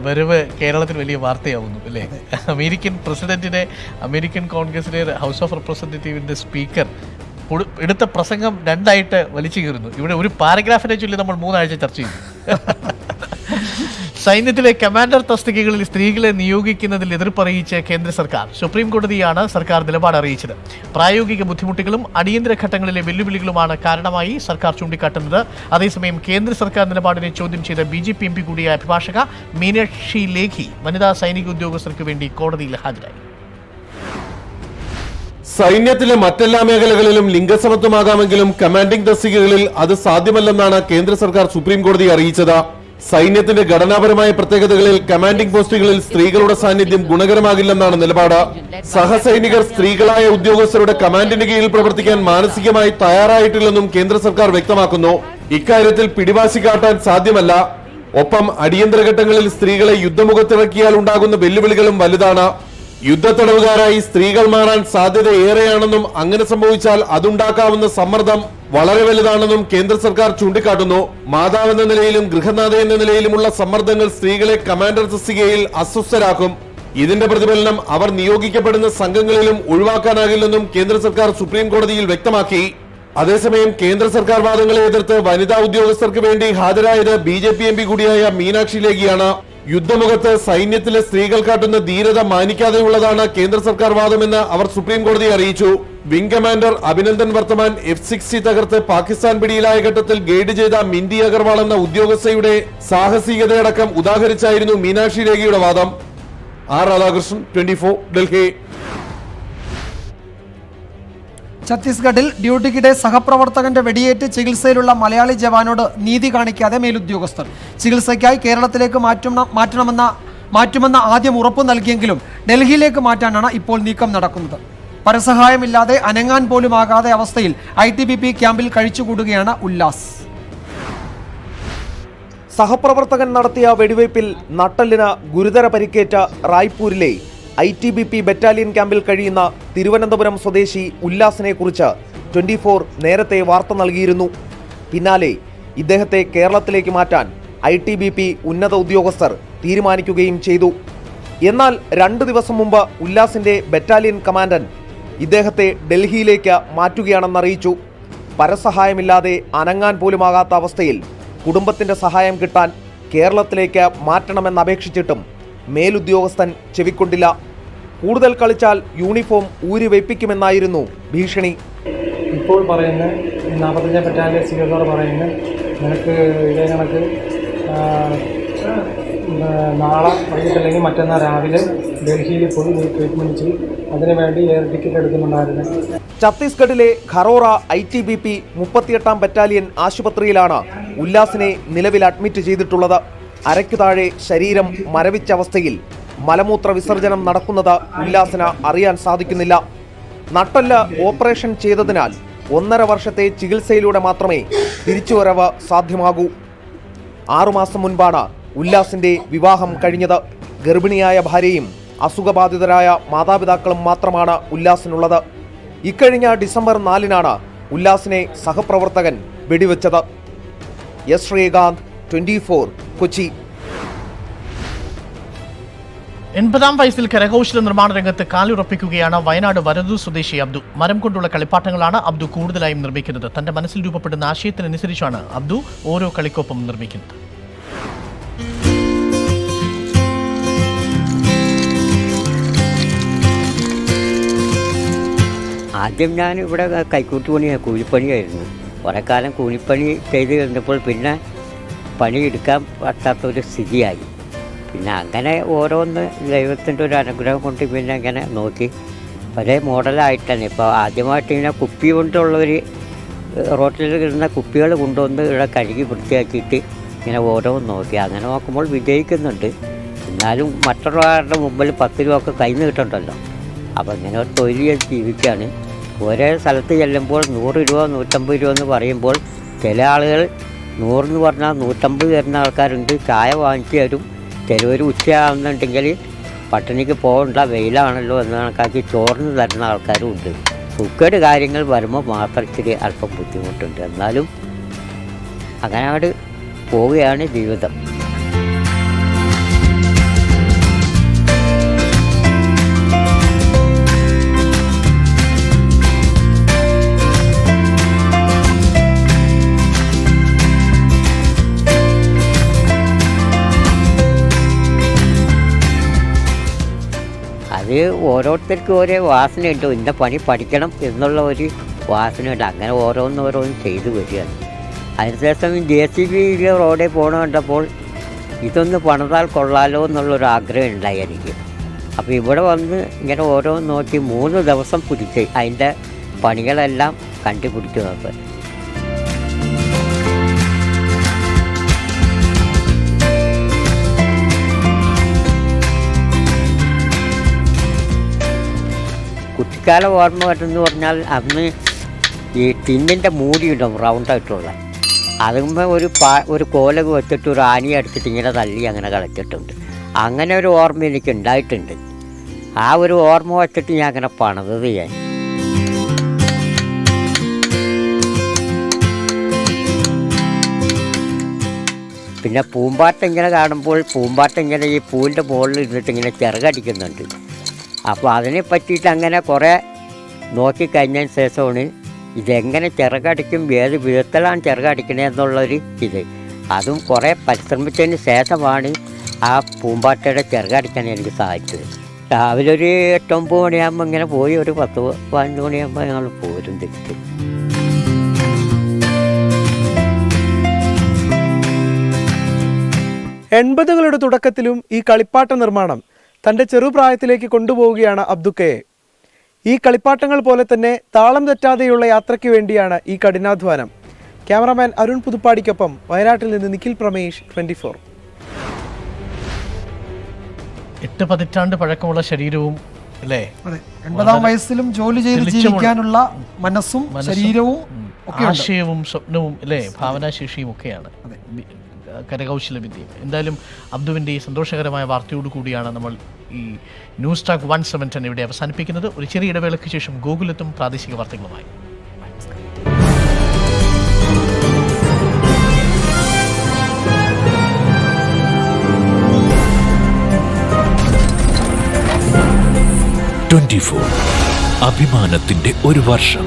വരവ് കേരളത്തിൽ വലിയ വാർത്തയാവുന്നു അല്ലേ? American പ്രസിഡന്റിനെ American കോൺഗ്രസിലെ house of റെപ്രസെൻറ്റേറ്റീവിൻ്റെ speaker എടുത്ത പ്രസംഗം 2 ആയിട്ട് വലിച്ചു കീറുന്നു. ഇവിടെ ഒരു പാരഗ്രാഫിനെ ചൊല്ലി നമ്മൾ 3 ആഴ്ച ചർച്ച ചെയ്തു. സൈന്യത്തിലെ കമാൻഡർ തസ്തികകളിൽ സ്ത്രീകളെ നിയോഗിക്കുന്നതിൽ എതിർപ്പറിയിച്ച കേന്ദ്ര സർക്കാർ സുപ്രീം കോടതിയാണ് സർക്കാർ നിലപാട് അറിയിച്ചത്. പ്രായോഗിക ബുദ്ധിമുട്ടുകളും അടിയന്തര ഘട്ടങ്ങളിലെ വെല്ലുവിളികളുമാണ് കാരണമായി സർക്കാർ ചൂണ്ടിക്കാട്ടുന്നത്. അതേസമയം കേന്ദ്ര സർക്കാർ നിലപാടിനെ ചോദ്യം ചെയ്ത BJP MP കൂടിയായ അഭിഭാഷക മീനാക്ഷി ലേഖി വനിതാ സൈനിക ഉദ്യോഗസ്ഥർക്ക് വേണ്ടി കോടതിയിൽ ഹാജരായി. സൈന്യത്തിലെ മറ്റെല്ലാ മേഖലകളിലും ലിംഗസമത്വമാകാമെങ്കിലും കമാൻഡിംഗ് തസ്തികകളിൽ അത് സാധ്യമല്ലെന്നാണ് കേന്ദ്ര സർക്കാർ സുപ്രീം കോടതിയെ അറിയിച്ചത്. സൈന്യത്തിന്റെ ഘടനാപരമായ പ്രത്യേകതകളിൽ കമാൻഡിംഗ് പോസ്റ്റുകളിൽ സ്ത്രീകളുടെ സാന്നിധ്യം ഗുണകരമാകില്ലെന്നാണ് നിലപാട്. സഹസൈനികർ സ്ത്രീകളായ ഉദ്യോഗസ്ഥരുടെ കമാൻഡിന് കീഴിൽ പ്രവർത്തിക്കാൻ മാനസികമായി തയ്യാറായിട്ടില്ലെന്നും കേന്ദ്ര സർക്കാർ വ്യക്തമാക്കുന്നു. ഇക്കാര്യത്തിൽ പിടിവാശി കാട്ടാൻ സാധ്യമല്ല. ഒപ്പം അടിയന്തര ഘട്ടങ്ങളിൽ സ്ത്രീകളെ യുദ്ധമുഖത്തിറക്കിയാൽ ഉണ്ടാകുന്ന വെല്ലുവിളികളും വലുതാണ്. യുദ്ധത്തടവുകാരായി സ്ത്രീകൾ മാറാൻ സാധ്യത ഏറെയാണെന്നും അങ്ങനെ സംഭവിച്ചാൽ അതുണ്ടാക്കാവുന്ന സമ്മർദ്ദം വളരെ വലുതാണെന്നും കേന്ദ്ര സർക്കാർ ചൂണ്ടിക്കാട്ടുന്നു. മാതാവെന്ന നിലയിലും ഗൃഹനാഥ എന്ന നിലയിലുമുള്ള സമ്മർദ്ദങ്ങൾ സ്ത്രീകളെ കമാൻഡർ തസ്തികയിൽ അസ്വസ്ഥരാക്കും. ഇതിന്റെ പ്രതിഫലനം അവർ നിയോഗിക്കപ്പെടുന്ന സംഘങ്ങളിലും ഒഴിവാക്കാനാകില്ലെന്നും കേന്ദ്ര സർക്കാർ സുപ്രീം കോടതിയിൽ വ്യക്തമാക്കി. അതേസമയം കേന്ദ്ര സർക്കാർ വാദങ്ങളെ എതിർത്ത് വനിതാ ഉദ്യോഗസ്ഥർക്ക് വേണ്ടി ഹാജരായത് BJP MP കൂടിയായ മീനാക്ഷി ലേഖിയാണ്. യുദ്ധമുഖത്ത് സൈന്യത്തിലെ സ്ത്രീകൾ കാട്ടുന്ന ധീരത മാനിക്കാതെയുള്ളതാണ് കേന്ദ്ര സർക്കാർ വാദമെന്ന് അവർ സുപ്രീം കോടതിയെ അറിയിച്ചു. വിംഗ് കമാൻഡർ അഭിനന്ദൻ വർത്തമാൻ F-60 തകർത്ത് പാകിസ്ഥാൻ പിടിയിലായ ഘട്ടത്തിൽ ഗൈഡ് ചെയ്ത മിന്തി അഗർവാൾ എന്ന ഉദ്യോഗസ്ഥയുടെ സാഹസികതയടക്കം ഉദാഹരിച്ചായിരുന്നു മീനാക്ഷി ലേഖിയുടെ വാദം. R. രാധാകൃഷ്ണൻ, 24, ഡൽഹി. ഛത്തീസ്ഗഡിൽ ഡ്യൂട്ടിക്കിടെ സഹപ്രവർത്തകന്റെ വെടിയേറ്റ് ചികിത്സയിലുള്ള മലയാളി ജവാനോട് നീതി കാണിക്കാതെ മേലുദ്യോഗസ്ഥർ. ചികിത്സയ്ക്കായി കേരളത്തിലേക്ക് മാറ്റുമെന്ന ആദ്യം ഉറപ്പ് നൽകിയെങ്കിലും ഡൽഹിയിലേക്ക് മാറ്റാനാണ് ഇപ്പോൾ നീക്കം നടക്കുന്നത്. പരസഹായമില്ലാതെ അനങ്ങാൻ പോലും ആകാതെ അവസ്ഥയിൽ ITBP ക്യാമ്പിൽ കഴിച്ചുകൂടുകയാണ് ഉല്ലാസ്. സഹപ്രവർത്തകൻ നടത്തിയ വെടിവയ്പിൽ നട്ടെല്ലിന് ഗുരുതര പരിക്കേറ്റ റായ്പൂരിലെ ITBP ബറ്റാലിയൻ ക്യാമ്പിൽ കഴിയുന്ന തിരുവനന്തപുരം സ്വദേശി ഉല്ലാസിനെ കുറിച്ച് 24 നേരത്തെ വാർത്ത നൽകിയിരുന്നു. പിന്നാലെ ഇദ്ദേഹത്തെ കേരളത്തിലേക്ക് മാറ്റാൻ ITBP ഉന്നത ഉദ്യോഗസ്ഥർ തീരുമാനിക്കുകയും ചെയ്തു. എന്നാൽ 2 ദിവസം മുമ്പ് ഉല്ലാസിന്റെ ബറ്റാലിയൻ കമാൻഡന്റ് ഇദ്ദേഹത്തെ ഡൽഹിയിലേക്ക് മാറ്റുകയാണെന്നറിയിച്ചു. പരസഹായമില്ലാതെ അനങ്ങാൻ പോലുമാകാത്ത അവസ്ഥയിൽ കുടുംബത്തിന്റെ സഹായം കിട്ടാൻ കേരളത്തിലേക്ക് മാറ്റണമെന്നപേക്ഷിച്ചിട്ടും മേലുദ്യോഗസ്ഥൻ ചെവിക്കൊണ്ടില്ല. കൂടുതൽ കളിച്ചാൽ യൂണിഫോം ഊരി വയ്പ്പിക്കുമെന്നായിരുന്നു ഭീഷണി. ഇപ്പോൾ പറയുന്ന 45 ബറ്റാലിയൻ സ്വീകരണത്തോട് പറയുന്നത് നിനക്ക് ഇതേ കണക്ക് നാളെ വൈകിട്ടല്ലെങ്കിൽ മറ്റന്നാൾ രാവിലെ ഡൽഹിയിൽ പോയി ട്രീറ്റ്മെൻറ്റ് ചെയ്യും. അതിനുവേണ്ടി എയർ ടിക്കറ്റ് എടുക്കുന്നുണ്ടായിരുന്നു. ഛത്തീസ്ഗഡിലെ ഖറോറ ITBP 38ാം ബറ്റാലിയൻ ആശുപത്രിയിലാണ് ഉല്ലാസിനെ നിലവിൽ അഡ്മിറ്റ് ചെയ്തിട്ടുള്ളത്. അരയ്ക്കു താഴെ ശരീരം മരവിച്ച അവസ്ഥയിൽ മലമൂത്ര വിസർജനം നടക്കുന്നത് ഉല്ലാസിന് അറിയാൻ സാധിക്കുന്നില്ല. നട്ടെല്ല് ഓപ്പറേഷൻ ചെയ്തതിനാൽ 1.5 വർഷത്തെ ചികിത്സയിലൂടെ മാത്രമേ തിരിച്ചുവരവ് സാധ്യമാകൂ. 6 മാസം മുൻപാണ് ഉല്ലാസിന്റെ വിവാഹം കഴിഞ്ഞത്. ഗർഭിണിയായ ഭാര്യയും അസുഖബാധിതരായ മാതാപിതാക്കളും മാത്രമാണ് ഉല്ലാസിനുള്ളത്. ഇക്കഴിഞ്ഞ ഡിസംബർ 4-നാണ് ഉല്ലാസിനെ സഹപ്രവർത്തകൻ വെടിവെച്ചത്. എസ് ശ്രീകാന്ത്, 24, കൊച്ചി. 80-ാം വയസ്സിൽ കരകൗശല നിർമ്മാണ രംഗത്ത് കാലുറപ്പിക്കുകയാണ് വയനാട് വരദൂർ സ്വദേശി അബ്ദു. മരം കൊണ്ടുള്ള കളിപ്പാട്ടങ്ങളാണ് അബ്ദു കൂടുതലായും നിർമ്മിക്കുന്നത്. തന്റെ മനസ്സിൽ രൂപപ്പെടുന്ന ആശയത്തിനനുസരിച്ചാണ് അബ്ദു ഓരോ കളിക്കൊപ്പം നിർമ്മിക്കുന്നത്. ആദ്യം ഞാൻ ഇവിടെ കൂലിപ്പണിയായിരുന്നു. കുറേ കാലം കൂലിപ്പണി ചെയ്ത് കഴിഞ്ഞപ്പോൾ പിന്നെ പണിയെടുക്കാൻ പറ്റാത്തൊരു സ്ഥിതിയായി. പിന്നെ അങ്ങനെ ഓരോന്ന് ദൈവത്തിൻ്റെ ഒരു അനുഗ്രഹം കൊണ്ട് പിന്നെ അങ്ങനെ നോക്കി ഒരേ മോഡലായിട്ട് തന്നെ. ഇപ്പോൾ ആദ്യമായിട്ട് ഇങ്ങനെ കുപ്പി കൊണ്ടുള്ളവർ റോട്ടിൽ ഇടുന്ന കുപ്പികൾ കൊണ്ടുവന്ന് ഇവിടെ കഴുകി വൃത്തിയാക്കിയിട്ട് ഇങ്ങനെ ഓരോന്ന് നോക്കി. അങ്ങനെ നോക്കുമ്പോൾ വിജയിക്കുന്നുണ്ട്. എന്നാലും മറ്റുള്ളവരുടെ മുമ്പിൽ 10 രൂപ ഒക്കെ കയ്യിൽ നിന്ന് കിട്ടണ്ടല്ലോ. അപ്പോൾ ഇങ്ങനെ ഒരു തൊഴിൽ ചെയ്ത് ജീവിക്കുകയാണ്. ഒരേ സ്ഥലത്ത് ചെല്ലുമ്പോൾ 100 രൂപ 150 രൂപ എന്ന് പറയുമ്പോൾ ചില ആളുകൾ 100 എന്ന് പറഞ്ഞാൽ 150 തരുന്ന ആൾക്കാരുണ്ട്. ചായ വാങ്ങിച്ച് തരും. ചിലവർ ഉച്ചയാകുന്നുണ്ടെങ്കിൽ പട്ടിണിക്ക് പോകണ്ട, വെയിലാണല്ലോ എന്ന് കണക്കാക്കി ചോറിന് തരുന്ന ആൾക്കാരും ഉണ്ട്. സുഖയുടെ കാര്യങ്ങൾ വരുമ്പോൾ മാത്രം ഇച്ചിരി അല്പം ബുദ്ധിമുട്ടുണ്ട്. എന്നാലും അങ്ങനെ പോവുകയാണ് ജീവിതം. അത് ഓരോരുത്തർക്കും ഓരോ വാസനയുണ്ട്. ഇന്ന പണി പഠിക്കണം എന്നുള്ള ഒരു വാസനയുണ്ട്. അങ്ങനെ ഓരോന്നോരോന്ന് ചെയ്തു വരികയാണ്. അതിനുശേഷം JCB റോഡിൽ പോകണ കണ്ടപ്പോൾ ഇതൊന്ന് പണിതാൽ കൊള്ളാലോ എന്നുള്ളൊരു ആഗ്രഹം ഉണ്ടായി എനിക്ക്. അപ്പോൾ ഇവിടെ വന്ന് ഇങ്ങനെ ഓരോന്ന് നോക്കി 3 ദിവസം പിടിച്ച് അതിൻ്റെ പണികളെല്ലാം കണ്ടുപിടിച്ചു നോക്കുക. കുട്ടിക്കാല ഓർമ്മ വരുമെന്ന് പറഞ്ഞാൽ അന്ന് ഈ ടിന്നിൻ്റെ മൂടി ഉണ്ടാവും റൗണ്ടായിട്ടുള്ള. അതുമ്പോൾ ഒരു കോലക വെച്ചിട്ട് ഒരു ആനി അടിച്ചിട്ട് ഇങ്ങനെ തള്ളി അങ്ങനെ കളിച്ചിട്ടുണ്ട്. അങ്ങനെ ഒരു ഓർമ്മ എനിക്ക് ഉണ്ടായിട്ടുണ്ട്. ആ ഒരു ഓർമ്മ വെച്ചിട്ട് ഞാൻ അങ്ങനെ പണിതത് ഞാൻ. പിന്നെ പൂമ്പാറ്റ ഇങ്ങനെ കാണുമ്പോൾ പൂമ്പാറ്റ ഇങ്ങനെ ഈ പൂവിൻ്റെ മുകളിൽ ഇരുന്നിട്ട് ഇങ്ങനെ ചിറകടിക്കുന്നുണ്ട്. അപ്പോൾ അതിനെ പറ്റിയിട്ട് അങ്ങനെ കുറേ നോക്കിക്കഴിഞ്ഞതിന് ശേഷമാണ് ഇതെങ്ങനെ ചിറകടിക്കും, ഏത് വിധത്തിലാണ് ചിറകടിക്കണതെന്നുള്ളൊരു ഇത്. അതും കുറേ പരിശ്രമിച്ചതിന് ശേഷമാണ് ആ പൂമ്പാറ്റയുടെ ചിറകടിക്കാൻ എനിക്ക് സാധിച്ചത്. രാവിലെ ഒരു 8-9 മണിയാകുമ്പോൾ ഇങ്ങനെ പോയി ഒരു 10-15 മണിയാകുമ്പോൾ ഞങ്ങൾ പോരും തിരിച്ച്. എൺപതുകളുടെ തുടക്കത്തിലും ഈ കളിപ്പാട്ട നിർമ്മാണം തൻ്റെ ചെറുപ്രായത്തിലേക്ക് കൊണ്ടുപോവുകയാണ് അബ്ദുക്കയെ. ഈ കളിപ്പാട്ടങ്ങൾ പോലെ തന്നെ താളം തെറ്റാതെയുള്ള യാത്രയ്ക്ക് വേണ്ടിയാണ് ഈ കഠിനാധ്വാനം. ക്യാമറാമാൻ അരുൺ പുതുപ്പാടിക്കൊപ്പം വയനാട്ടിൽ നിന്ന് നിഖിൽ പ്രമേഷ്, 24. 8 പതിറ്റാണ്ട് പഴക്കമുള്ള ശരീരവും അല്ലേ? 80-ാം വയസ്സിലും ജോലി ചെയ്ത് ജീവിക്കാനുള്ള മനസ്സും ശരീരവും ആശയവും സ്വപ്നവും അല്ലേ, ഭാവനാശേഷിയും ഒക്കെയാണ്, കരകൗശല വിദ്യയും. എന്തായാലും അബ്ദുവിൻ്റെ ഈ സന്തോഷകരമായ വാർത്തയോടു കൂടിയാണ് നമ്മൾ ഈ ന്യൂസ് ടാക്ക് 1/7 ഇവിടെ അവസാനിപ്പിക്കുന്നത്. ഒരു ചെറിയ ഇടവേളയ്ക്ക് ശേഷം ഗൂഗിളെത്തും പ്രാദേശിക വാർത്തകളുമായി. അഭിമാനത്തിന്റെ ഒരു വർഷം.